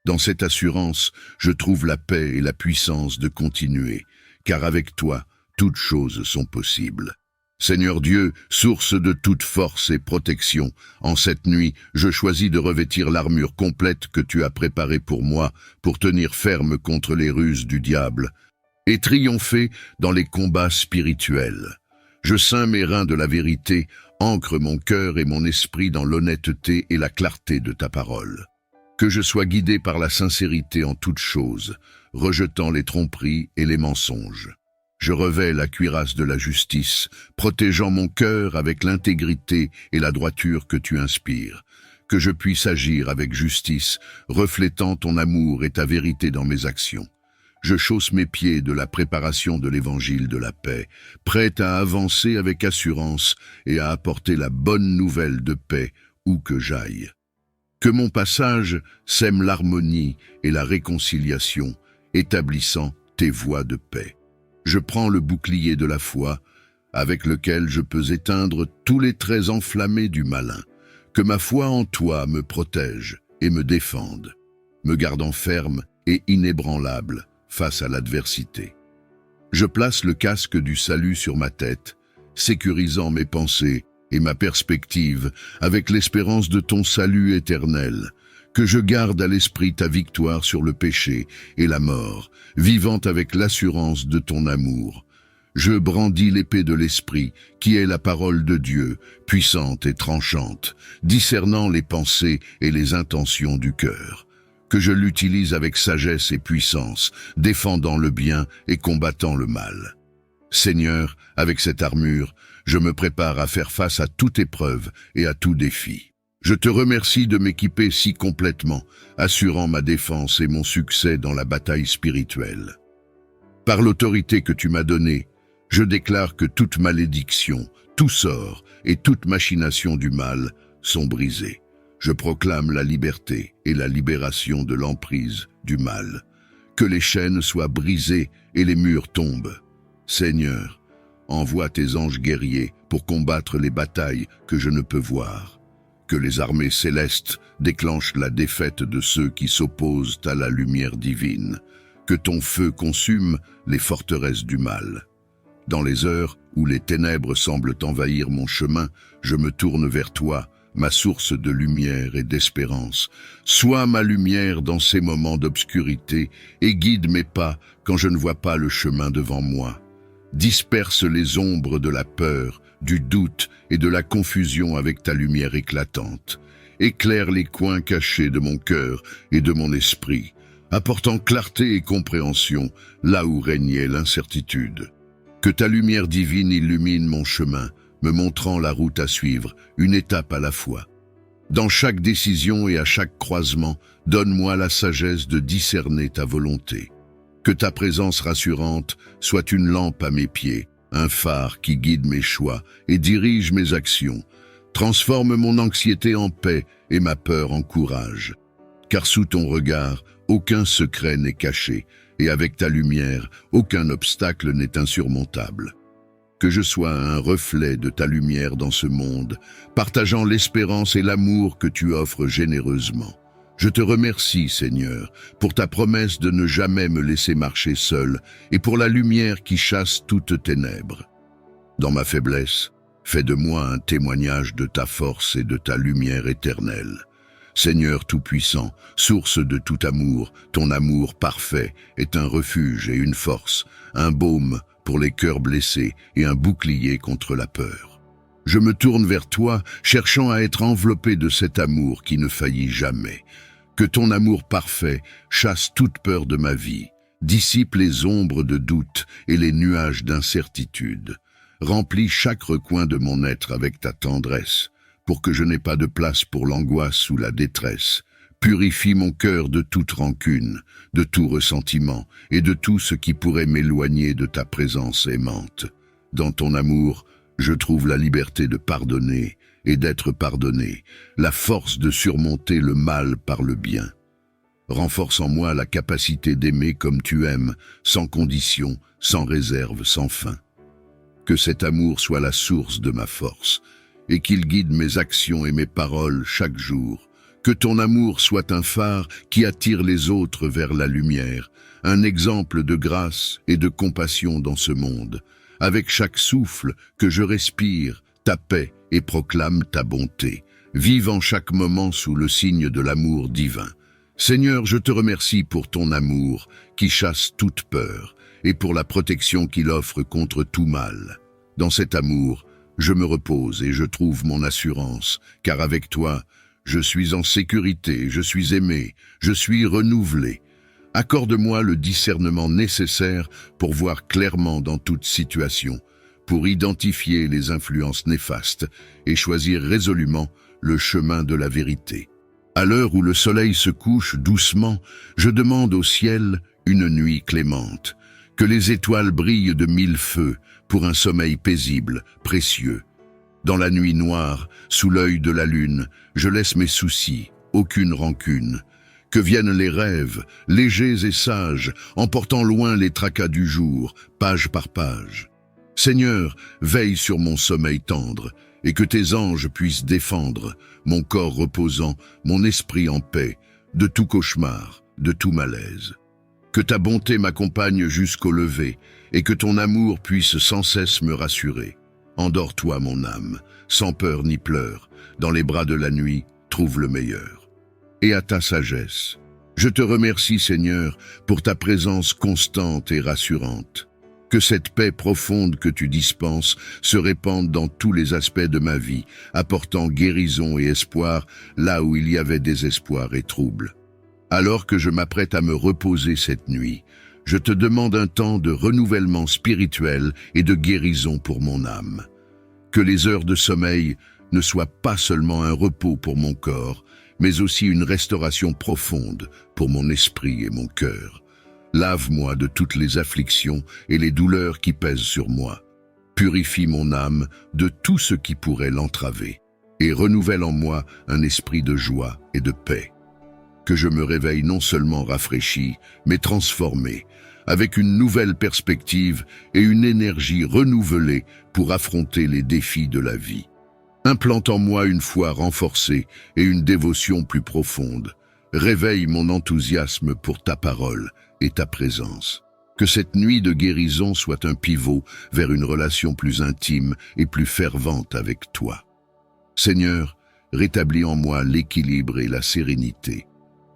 Speaker 1: Dans cette assurance, je trouve la paix et la puissance de continuer, car avec toi, toutes choses sont possibles. Seigneur Dieu, source de toute force et protection, en cette nuit, je choisis de revêtir l'armure complète que tu as préparée pour moi, pour tenir ferme contre les ruses du diable, et triompher dans les combats spirituels. Je ceins mes reins de la vérité, ancre mon cœur et mon esprit dans l'honnêteté et la clarté de ta parole. Que je sois guidé par la sincérité en toutes choses, rejetant les tromperies et les mensonges. Je revêts la cuirasse de la justice, protégeant mon cœur avec l'intégrité et la droiture que tu inspires. Que je puisse agir avec justice, reflétant ton amour et ta vérité dans mes actions. Je chausse mes pieds de la préparation de l'évangile de la paix, prêt à avancer avec assurance et à apporter la bonne nouvelle de paix où que j'aille. Que mon passage sème l'harmonie et la réconciliation, établissant tes voies de paix. Je prends le bouclier de la foi, avec lequel je peux éteindre tous les traits enflammés du malin. Que ma foi en toi me protège et me défende, me gardant ferme et inébranlable face à l'adversité. Je place le casque du salut sur ma tête, sécurisant mes pensées et ma perspective avec l'espérance de ton salut éternel. Que je garde à l'esprit ta victoire sur le péché et la mort, vivant avec l'assurance de ton amour. Je brandis l'épée de l'esprit, qui est la parole de Dieu, puissante et tranchante, discernant les pensées et les intentions du cœur. Que je l'utilise avec sagesse et puissance, défendant le bien et combattant le mal. Seigneur, avec cette armure, je me prépare à faire face à toute épreuve et à tout défi. Je te remercie de m'équiper si complètement, assurant ma défense et mon succès dans la bataille spirituelle. Par l'autorité que tu m'as donnée, je déclare que toute malédiction, tout sort et toute machination du mal sont brisés. Je proclame la liberté et la libération de l'emprise du mal. Que les chaînes soient brisées et les murs tombent. Seigneur, envoie tes anges guerriers pour combattre les batailles que je ne peux voir. Que les armées célestes déclenchent la défaite de ceux qui s'opposent à la lumière divine. Que ton feu consume les forteresses du mal. Dans les heures où les ténèbres semblent envahir mon chemin, je me tourne vers toi, ma source de lumière et d'espérance. Sois ma lumière dans ces moments d'obscurité et guide mes pas quand je ne vois pas le chemin devant moi. Disperse les ombres de la peur, du doute et de la confusion avec ta lumière éclatante. Éclaire les coins cachés de mon cœur et de mon esprit, apportant clarté et compréhension là où régnait l'incertitude. Que ta lumière divine illumine mon chemin, me montrant la route à suivre, une étape à la fois. Dans chaque décision et à chaque croisement, donne-moi la sagesse de discerner ta volonté. Que ta présence rassurante soit une lampe à mes pieds, un phare qui guide mes choix et dirige mes actions. Transforme mon anxiété en paix et ma peur en courage. Car sous ton regard, aucun secret n'est caché, et avec ta lumière, aucun obstacle n'est insurmontable. Que je sois un reflet de ta lumière dans ce monde, partageant l'espérance et l'amour que tu offres généreusement. Je te remercie, Seigneur, pour ta promesse de ne jamais me laisser marcher seul et pour la lumière qui chasse toutes ténèbres. Dans ma faiblesse, fais de moi un témoignage de ta force et de ta lumière éternelle. Seigneur Tout-Puissant, source de tout amour, ton amour parfait est un refuge et une force, un baume pour les cœurs blessés et un bouclier contre la peur. Je me tourne vers toi, cherchant à être enveloppé de cet amour qui ne faillit jamais. Que ton amour parfait chasse toute peur de ma vie, dissipe les ombres de doute et les nuages d'incertitude. Remplis chaque recoin de mon être avec ta tendresse, pour que je n'ai pas de place pour l'angoisse ou la détresse. Purifie mon cœur de toute rancune, de tout ressentiment et de tout ce qui pourrait m'éloigner de ta présence aimante. Dans ton amour, je trouve la liberté de pardonner et d'être pardonné, la force de surmonter le mal par le bien. Renforce en moi la capacité d'aimer comme tu aimes, sans condition, sans réserve, sans fin. Que cet amour soit la source de ma force, et qu'il guide mes actions et mes paroles chaque jour. Que ton amour soit un phare qui attire les autres vers la lumière, un exemple de grâce et de compassion dans ce monde. Avec chaque souffle que je respire, ta paix et proclame ta bonté. Vive en chaque moment sous le signe de l'amour divin. Seigneur, je te remercie pour ton amour qui chasse toute peur et pour la protection qu'il offre contre tout mal. Dans cet amour, je me repose et je trouve mon assurance, car avec toi, je suis en sécurité, je suis aimé, je suis renouvelé. Accorde-moi le discernement nécessaire pour voir clairement dans toute situation, pour identifier les influences néfastes et choisir résolument le chemin de la vérité. À l'heure où le soleil se couche doucement, je demande au ciel une nuit clémente, que les étoiles brillent de mille feux pour un sommeil paisible, précieux. Dans la nuit noire, sous l'œil de la lune, je laisse mes soucis, aucune rancune. Que viennent les rêves, légers et sages, emportant loin les tracas du jour, page par page. Seigneur, veille sur mon sommeil tendre, et que tes anges puissent défendre mon corps reposant, mon esprit en paix, de tout cauchemar, de tout malaise. Que ta bonté m'accompagne jusqu'au lever, et que ton amour puisse sans cesse me rassurer. Endors-toi, mon âme, sans peur ni pleurs, dans les bras de la nuit, trouve le meilleur. Et à ta sagesse, je te remercie, Seigneur, pour ta présence constante et rassurante. Que cette paix profonde que tu dispenses se répande dans tous les aspects de ma vie, apportant guérison et espoir là où il y avait désespoir et trouble. Alors que je m'apprête à me reposer cette nuit, je te demande un temps de renouvellement spirituel et de guérison pour mon âme. Que les heures de sommeil ne soient pas seulement un repos pour mon corps, mais aussi une restauration profonde pour mon esprit et mon cœur. Lave-moi de toutes les afflictions et les douleurs qui pèsent sur moi. Purifie mon âme de tout ce qui pourrait l'entraver et renouvelle en moi un esprit de joie et de paix. Que je me réveille non seulement rafraîchi, mais transformé, avec une nouvelle perspective et une énergie renouvelée pour affronter les défis de la vie. Implante en moi une foi renforcée et une dévotion plus profonde. Réveille mon enthousiasme pour ta parole et ta présence. Que cette nuit de guérison soit un pivot vers une relation plus intime et plus fervente avec toi. Seigneur, rétablis en moi l'équilibre et la sérénité.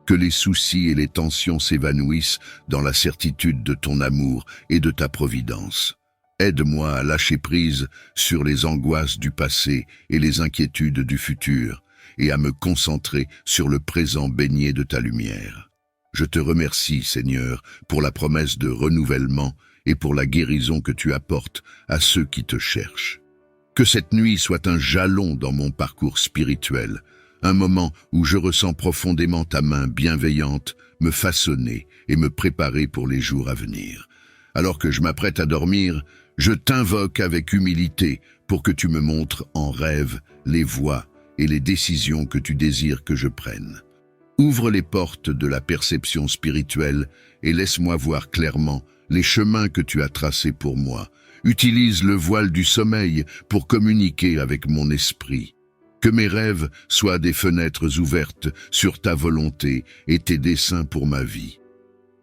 Speaker 1: Que les soucis et les tensions s'évanouissent dans la certitude de ton amour et de ta providence. Aide-moi à lâcher prise sur les angoisses du passé et les inquiétudes du futur, et à me concentrer sur le présent baigné de ta lumière. Je te remercie, Seigneur, pour la promesse de renouvellement et pour la guérison que tu apportes à ceux qui te cherchent. Que cette nuit soit un jalon dans mon parcours spirituel, un moment où je ressens profondément ta main bienveillante me façonner et me préparer pour les jours à venir. Alors que je m'apprête à dormir, je t'invoque avec humilité pour que tu me montres en rêve les voies et les décisions que tu désires que je prenne. Ouvre les portes de la perception spirituelle et laisse-moi voir clairement les chemins que tu as tracés pour moi. Utilise le voile du sommeil pour communiquer avec mon esprit. Que mes rêves soient des fenêtres ouvertes sur ta volonté et tes desseins pour ma vie.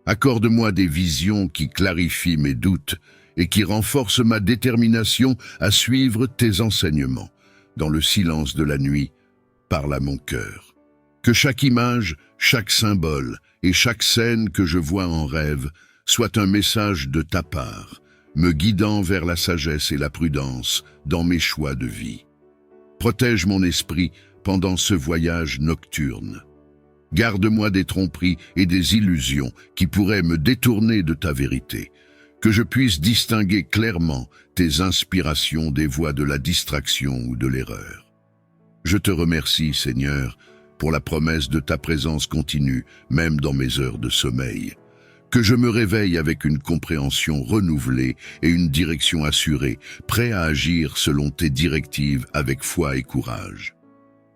Speaker 1: Accorde-moi des visions qui clarifient mes doutes et qui renforcent ma détermination à suivre tes enseignements. Dans le silence de la nuit, parle à mon cœur. Que chaque image, chaque symbole et chaque scène que je vois en rêve soit un message de ta part, me guidant vers la sagesse et la prudence dans mes choix de vie. Protège mon esprit pendant ce voyage nocturne. Garde-moi des tromperies et des illusions qui pourraient me détourner de ta vérité, que je puisse distinguer clairement tes inspirations des voies de la distraction ou de l'erreur. Je te remercie, Seigneur, pour la promesse de ta présence continue, même dans mes heures de sommeil. Que je me réveille avec une compréhension renouvelée et une direction assurée, prêt à agir selon tes directives avec foi et courage.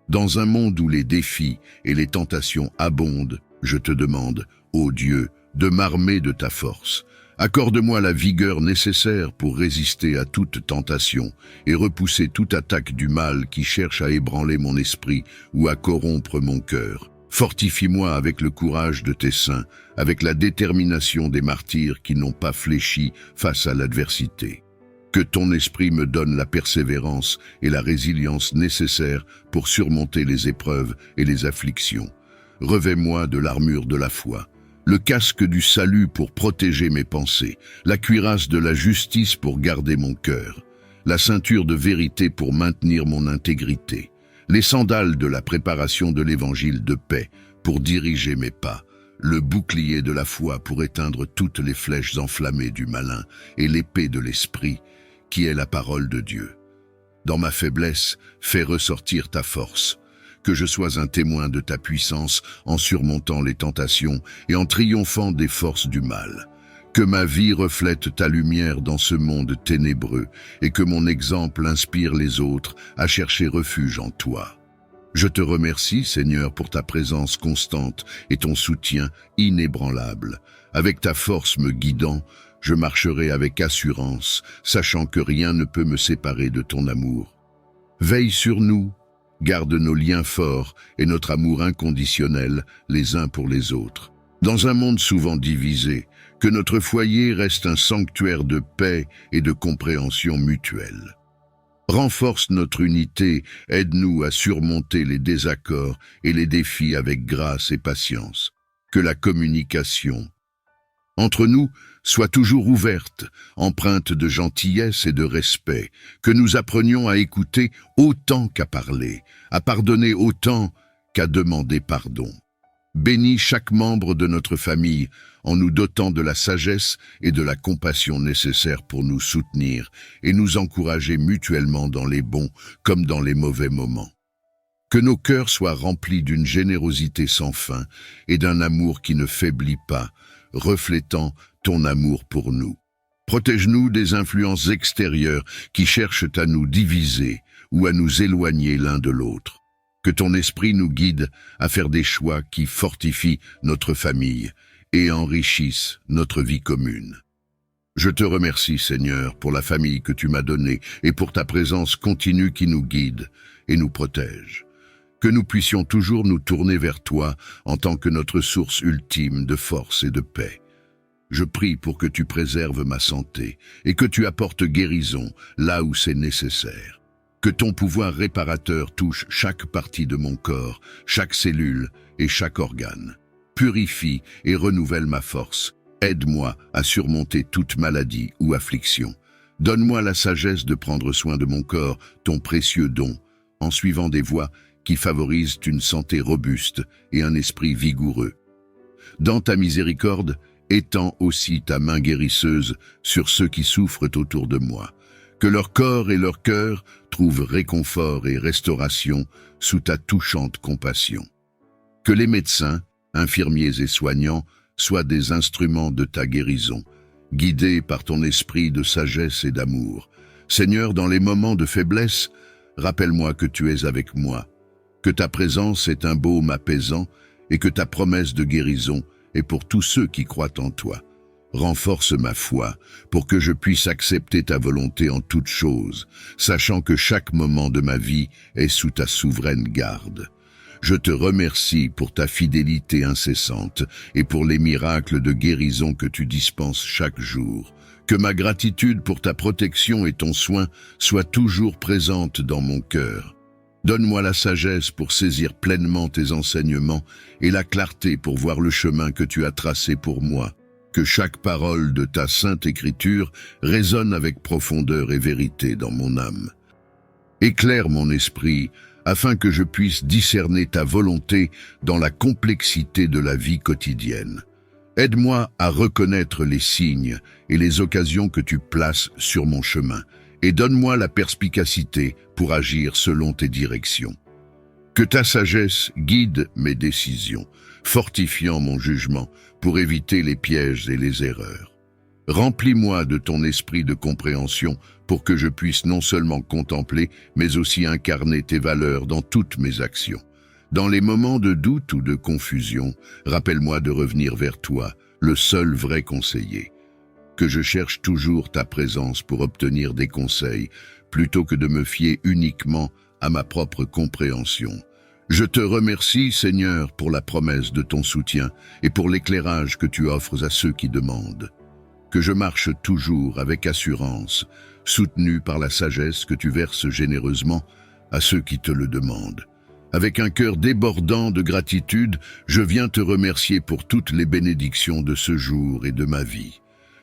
Speaker 1: Dans un monde où les défis et les tentations abondent, je te demande, ô Dieu, de m'armer de ta force. Accorde-moi la vigueur nécessaire pour résister à toute tentation et repousser toute attaque du mal qui cherche à ébranler mon esprit ou à corrompre mon cœur. Fortifie-moi avec le courage de tes saints, avec la détermination des martyrs qui n'ont pas fléchi face à l'adversité. Que ton esprit me donne la persévérance et la résilience nécessaires pour surmonter les épreuves et les afflictions. Revêt-moi de l'armure de la foi, le casque du salut pour protéger mes pensées, la cuirasse de la justice pour garder mon cœur, la ceinture de vérité pour maintenir mon intégrité, les sandales de la préparation de l'évangile de paix pour diriger mes pas, le bouclier de la foi pour éteindre toutes les flèches enflammées du malin et l'épée de l'esprit, qui est la parole de Dieu. Dans ma faiblesse, fais ressortir ta force, que je sois un témoin de ta puissance en surmontant les tentations et en triomphant des forces du mal. Que ma vie reflète ta lumière dans ce monde ténébreux et que mon exemple inspire les autres à chercher refuge en toi. Je te remercie, Seigneur, pour ta présence constante et ton soutien inébranlable. Avec ta force me guidant, je marcherai avec assurance, sachant que rien ne peut me séparer de ton amour. Veille sur nous, garde nos liens forts et notre amour inconditionnel les uns pour les autres. Dans un monde souvent divisé, que notre foyer reste un sanctuaire de paix et de compréhension mutuelle. Renforce notre unité, aide-nous à surmonter les désaccords et les défis avec grâce et patience. Que la communication entre nous soit toujours ouverte, empreinte de gentillesse et de respect, que nous apprenions à écouter autant qu'à parler, à pardonner autant qu'à demander pardon. Bénis chaque membre de notre famille en nous dotant de la sagesse et de la compassion nécessaires pour nous soutenir et nous encourager mutuellement dans les bons comme dans les mauvais moments. Que nos cœurs soient remplis d'une générosité sans fin et d'un amour qui ne faiblit pas, reflétant ton amour pour nous. Protège-nous des influences extérieures qui cherchent à nous diviser ou à nous éloigner l'un de l'autre. Que ton esprit nous guide à faire des choix qui fortifient notre famille et enrichissent notre vie commune. Je te remercie, Seigneur, pour la famille que tu m'as donnée et pour ta présence continue qui nous guide et nous protège. Que nous puissions toujours nous tourner vers toi en tant que notre source ultime de force et de paix. Je prie pour que tu préserves ma santé et que tu apportes guérison là où c'est nécessaire. Que ton pouvoir réparateur touche chaque partie de mon corps, chaque cellule et chaque organe. Purifie et renouvelle ma force. Aide-moi à surmonter toute maladie ou affliction. Donne-moi la sagesse de prendre soin de mon corps, ton précieux don, en suivant des voies qui favorisent une santé robuste et un esprit vigoureux. Dans ta miséricorde, étends aussi ta main guérisseuse sur ceux qui souffrent autour de moi. Que leur corps et leur cœur trouvent réconfort et restauration sous ta touchante compassion. Que les médecins, infirmiers et soignants soient des instruments de ta guérison, guidés par ton esprit de sagesse et d'amour. Seigneur, dans les moments de faiblesse, rappelle-moi que tu es avec moi, que ta présence est un baume apaisant et que ta promesse de guérison est pour tous ceux qui croient en toi. Renforce ma foi pour que je puisse accepter ta volonté en toutes choses, sachant que chaque moment de ma vie est sous ta souveraine garde. Je te remercie pour ta fidélité incessante et pour les miracles de guérison que tu dispenses chaque jour. Que ma gratitude pour ta protection et ton soin soient toujours présentes dans mon cœur. Donne-moi la sagesse pour saisir pleinement tes enseignements et la clarté pour voir le chemin que tu as tracé pour moi. Que chaque parole de ta sainte écriture résonne avec profondeur et vérité dans mon âme. Éclaire mon esprit afin que je puisse discerner ta volonté dans la complexité de la vie quotidienne. Aide-moi à reconnaître les signes et les occasions que tu places sur mon chemin et donne-moi la perspicacité pour agir selon tes directions. Que ta sagesse guide mes décisions, fortifiant mon jugement pour éviter les pièges et les erreurs. Remplis-moi de ton esprit de compréhension pour que je puisse non seulement contempler, mais aussi incarner tes valeurs dans toutes mes actions. Dans les moments de doute ou de confusion, rappelle-moi de revenir vers toi, le seul vrai conseiller. Que je cherche toujours ta présence pour obtenir des conseils, plutôt que de me fier uniquement à ma propre compréhension. Je te remercie, Seigneur, pour la promesse de ton soutien et pour l'éclairage que tu offres à ceux qui demandent. Que je marche toujours avec assurance, soutenu par la sagesse que tu verses généreusement à ceux qui te le demandent. Avec un cœur débordant de gratitude, je viens te remercier pour toutes les bénédictions de ce jour et de ma vie.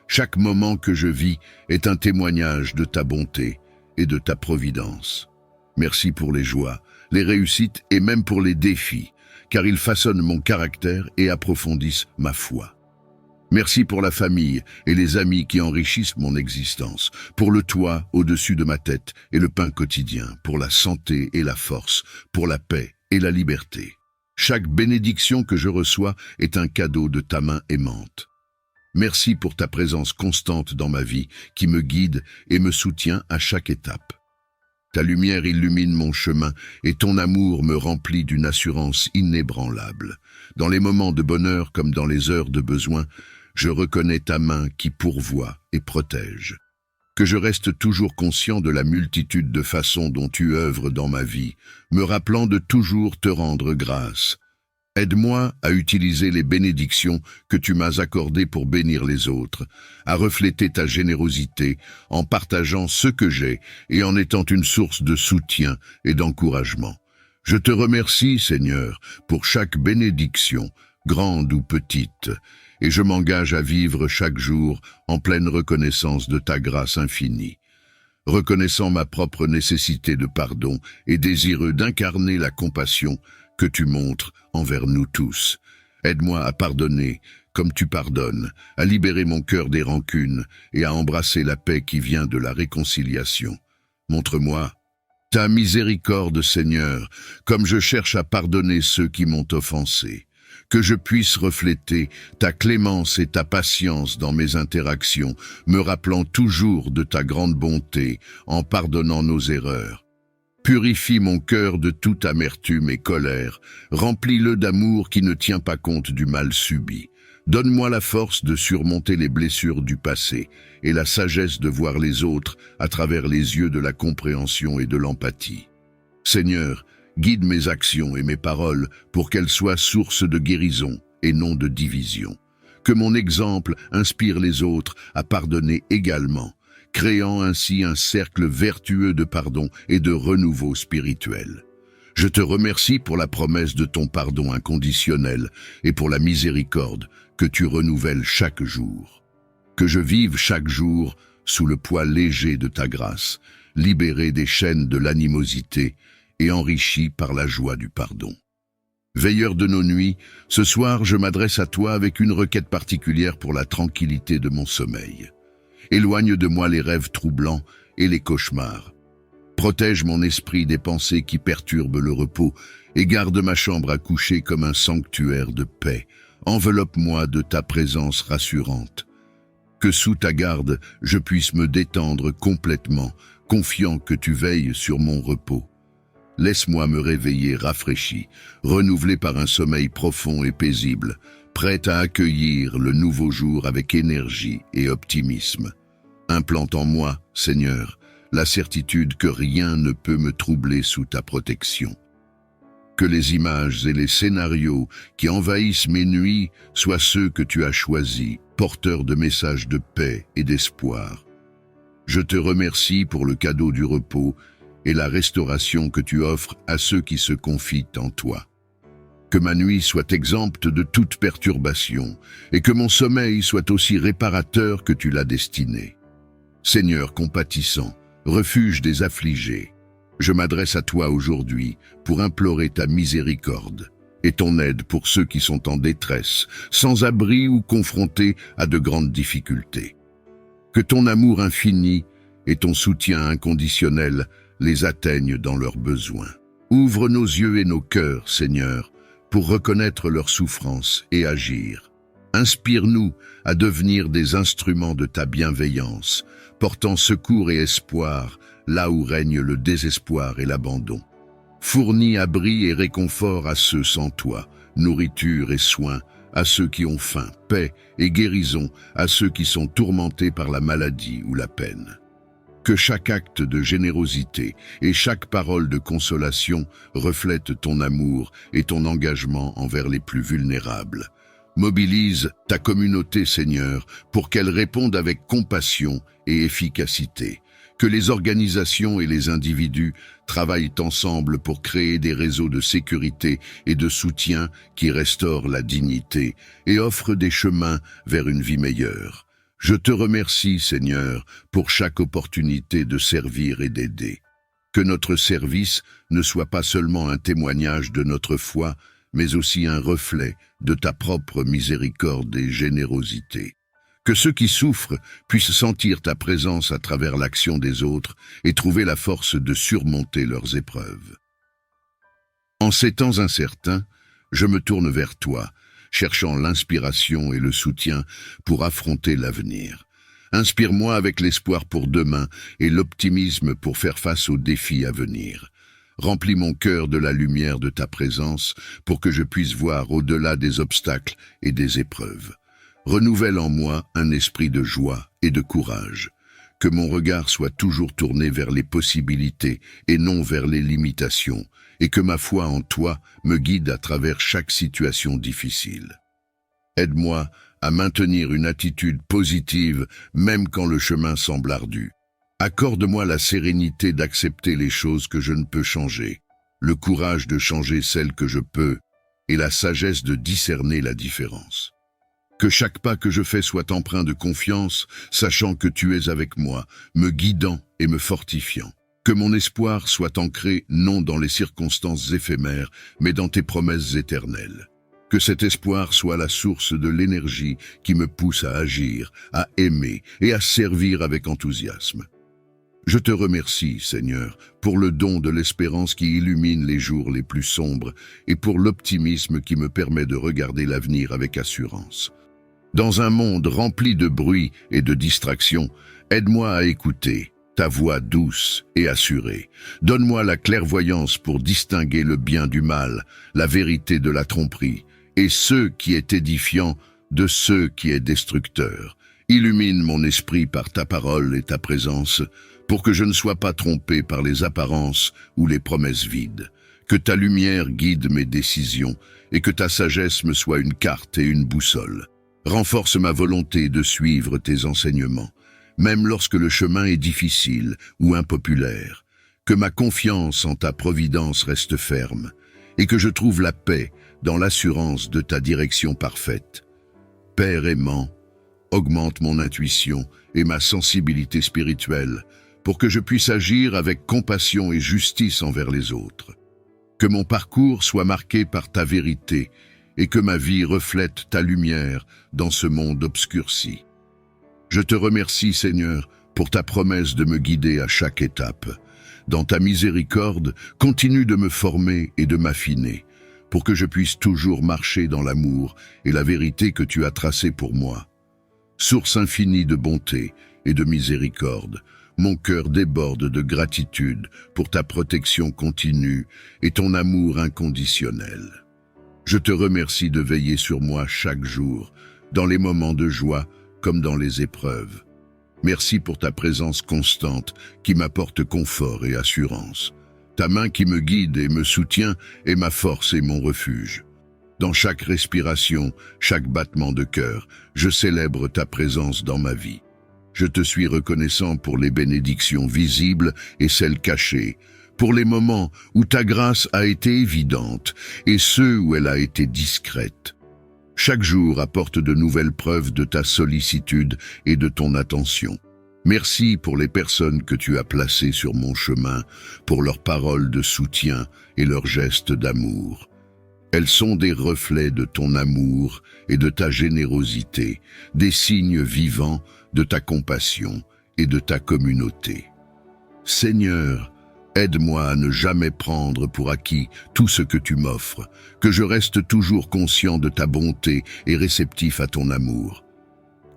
Speaker 1: Chaque moment que je vis est un témoignage de ta bonté et de ta providence. Merci pour les joies, les réussites et même pour les défis, car ils façonnent mon caractère et approfondissent ma foi. Merci pour la famille et les amis qui enrichissent mon existence, pour le toit au-dessus de ma tête et le pain quotidien, pour la santé et la force, pour la paix et la liberté. Chaque bénédiction que je reçois est un cadeau de ta main aimante. Merci pour ta présence constante dans ma vie qui me guide et me soutient à chaque étape. Ta lumière illumine mon chemin et ton amour me remplit d'une assurance inébranlable. Dans les moments de bonheur comme dans les heures de besoin, je reconnais ta main qui pourvoit et protège. Que je reste toujours conscient de la multitude de façons dont tu œuvres dans ma vie, me rappelant de toujours te rendre grâce. Aide-moi à utiliser les bénédictions que tu m'as accordées pour bénir les autres, à refléter ta générosité en partageant ce que j'ai et en étant une source de soutien et d'encouragement. Je te remercie, Seigneur, pour chaque bénédiction, grande ou petite, et je m'engage à vivre chaque jour en pleine reconnaissance de ta grâce infinie. Reconnaissant ma propre nécessité de pardon et désireux d'incarner la compassion que tu montres envers nous tous. Aide-moi à pardonner comme tu pardonnes, à libérer mon cœur des rancunes et à embrasser la paix qui vient de la réconciliation. Montre-moi ta miséricorde, Seigneur, comme je cherche à pardonner ceux qui m'ont offensé. Que je puisse refléter ta clémence et ta patience dans mes interactions, me rappelant toujours de ta grande bonté en pardonnant nos erreurs. Purifie mon cœur de toute amertume et colère, remplis-le d'amour qui ne tient pas compte du mal subi. Donne-moi la force de surmonter les blessures du passé et la sagesse de voir les autres à travers les yeux de la compréhension et de l'empathie. Seigneur, guide mes actions et mes paroles pour qu'elles soient source de guérison et non de division. Que mon exemple inspire les autres à pardonner également, créant ainsi un cercle vertueux de pardon et de renouveau spirituel. Je te remercie pour la promesse de ton pardon inconditionnel et pour la miséricorde que tu renouvelles chaque jour. Que je vive chaque jour sous le poids léger de ta grâce, libéré des chaînes de l'animosité et enrichi par la joie du pardon. Veilleur de nos nuits, ce soir je m'adresse à toi avec une requête particulière pour la tranquillité de mon sommeil. Éloigne de moi les rêves troublants et les cauchemars. Protège mon esprit des pensées qui perturbent le repos et garde ma chambre à coucher comme un sanctuaire de paix. Enveloppe-moi de ta présence rassurante. Que sous ta garde, je puisse me détendre complètement, confiant que tu veilles sur mon repos. Laisse-moi me réveiller rafraîchi, renouvelé par un sommeil profond et paisible, prête à accueillir le nouveau jour avec énergie et optimisme. Implante en moi, Seigneur, la certitude que rien ne peut me troubler sous ta protection. Que les images et les scénarios qui envahissent mes nuits soient ceux que tu as choisis, porteurs de messages de paix et d'espoir. Je te remercie pour le cadeau du repos et la restauration que tu offres à ceux qui se confient en toi. Que ma nuit soit exempte de toute perturbation et que mon sommeil soit aussi réparateur que tu l'as destiné. Seigneur compatissant, refuge des affligés, je m'adresse à toi aujourd'hui pour implorer ta miséricorde et ton aide pour ceux qui sont en détresse, sans abri ou confrontés à de grandes difficultés. Que ton amour infini et ton soutien inconditionnel les atteignent dans leurs besoins. Ouvre nos yeux et nos cœurs, Seigneur, pour reconnaître leurs souffrances et agir. Inspire-nous à devenir des instruments de ta bienveillance, portant secours et espoir là où règne le désespoir et l'abandon. Fournis abri et réconfort à ceux sans toi, nourriture et soins à ceux qui ont faim, paix et guérison à ceux qui sont tourmentés par la maladie ou la peine. Que chaque acte de générosité et chaque parole de consolation reflète ton amour et ton engagement envers les plus vulnérables. Mobilise ta communauté, Seigneur, pour qu'elle réponde avec compassion et efficacité. Que les organisations et les individus travaillent ensemble pour créer des réseaux de sécurité et de soutien qui restaurent la dignité et offrent des chemins vers une vie meilleure. Je te remercie, Seigneur, pour chaque opportunité de servir et d'aider. Que notre service ne soit pas seulement un témoignage de notre foi, mais aussi un reflet de ta propre miséricorde et générosité. Que ceux qui souffrent puissent sentir ta présence à travers l'action des autres et trouver la force de surmonter leurs épreuves. En ces temps incertains, je me tourne vers toi, cherchant l'inspiration et le soutien pour affronter l'avenir. Inspire-moi avec l'espoir pour demain et l'optimisme pour faire face aux défis à venir. Remplis mon cœur de la lumière de ta présence pour que je puisse voir au-delà des obstacles et des épreuves. Renouvelle en moi un esprit de joie et de courage. Que mon regard soit toujours tourné vers les possibilités et non vers les limitations, et que ma foi en toi me guide à travers chaque situation difficile. Aide-moi à maintenir une attitude positive même quand le chemin semble ardu. Accorde-moi la sérénité d'accepter les choses que je ne peux changer, le courage de changer celles que je peux, et la sagesse de discerner la différence. Que chaque pas que je fais soit empreint de confiance, sachant que tu es avec moi, me guidant et me fortifiant. Que mon espoir soit ancré non dans les circonstances éphémères, mais dans tes promesses éternelles. Que cet espoir soit la source de l'énergie qui me pousse à agir, à aimer et à servir avec enthousiasme. Je te remercie, Seigneur, pour le don de l'espérance qui illumine les jours les plus sombres et pour l'optimisme qui me permet de regarder l'avenir avec assurance. Dans un monde rempli de bruit et de distractions, aide-moi à écouter ta voix douce et assurée. Donne-moi la clairvoyance pour distinguer le bien du mal, la vérité de la tromperie, et ce qui est édifiant de ce qui est destructeur. Illumine mon esprit par ta parole et ta présence, pour que je ne sois pas trompé par les apparences ou les promesses vides. Que ta lumière guide mes décisions et que ta sagesse me soit une carte et une boussole. Renforce ma volonté de suivre tes enseignements, même lorsque le chemin est difficile ou impopulaire. Que ma confiance en ta providence reste ferme et que je trouve la paix dans l'assurance de ta direction parfaite. Père aimant, augmente mon intuition et ma sensibilité spirituelle pour que je puisse agir avec compassion et justice envers les autres. Que mon parcours soit marqué par ta vérité et que ma vie reflète ta lumière dans ce monde obscurci. Je te remercie, Seigneur, pour ta promesse de me guider à chaque étape. Dans ta miséricorde, continue de me former et de m'affiner, pour que je puisse toujours marcher dans l'amour et la vérité que tu as tracée pour moi. Source infinie de bonté et de miséricorde, mon cœur déborde de gratitude pour ta protection continue et ton amour inconditionnel. Je te remercie de veiller sur moi chaque jour, dans les moments de joie comme dans les épreuves. Merci pour ta présence constante qui m'apporte confort et assurance. Ta main qui me guide et me soutient est ma force et mon refuge. Dans chaque respiration, chaque battement de cœur, je célèbre ta présence dans ma vie. Je te suis reconnaissant pour les bénédictions visibles et celles cachées, pour les moments où ta grâce a été évidente et ceux où elle a été discrète. Chaque jour apporte de nouvelles preuves de ta sollicitude et de ton attention. Merci pour les personnes que tu as placées sur mon chemin, pour leurs paroles de soutien et leurs gestes d'amour. Elles sont des reflets de ton amour et de ta générosité, des signes vivants de ta compassion et de ta communauté. Seigneur, aide-moi à ne jamais prendre pour acquis tout ce que tu m'offres, que je reste toujours conscient de ta bonté et réceptif à ton amour.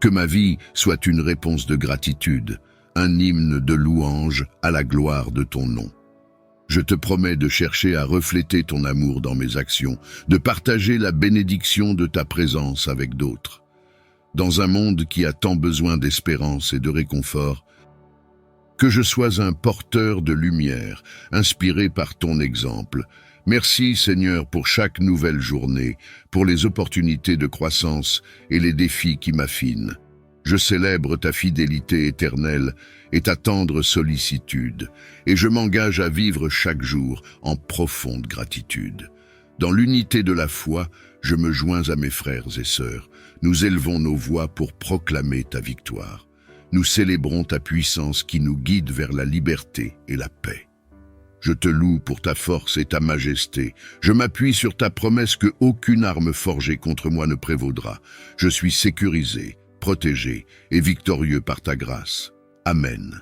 Speaker 1: Que ma vie soit une réponse de gratitude, un hymne de louange à la gloire de ton nom. Je te promets de chercher à refléter ton amour dans mes actions, de partager la bénédiction de ta présence avec d'autres. Dans un monde qui a tant besoin d'espérance et de réconfort, que je sois un porteur de lumière, inspiré par ton exemple. Merci Seigneur pour chaque nouvelle journée, pour les opportunités de croissance et les défis qui m'affinent. Je célèbre ta fidélité éternelle et ta tendre sollicitude, et je m'engage à vivre chaque jour en profonde gratitude. Dans l'unité de la foi, je me joins à mes frères et sœurs. Nous élevons nos voix pour proclamer ta victoire. Nous célébrons ta puissance qui nous guide vers la liberté et la paix. Je te loue pour ta force et ta majesté. Je m'appuie sur ta promesse que aucune arme forgée contre moi ne prévaudra. Je suis sécurisé, protégé et victorieux par ta grâce. Amen.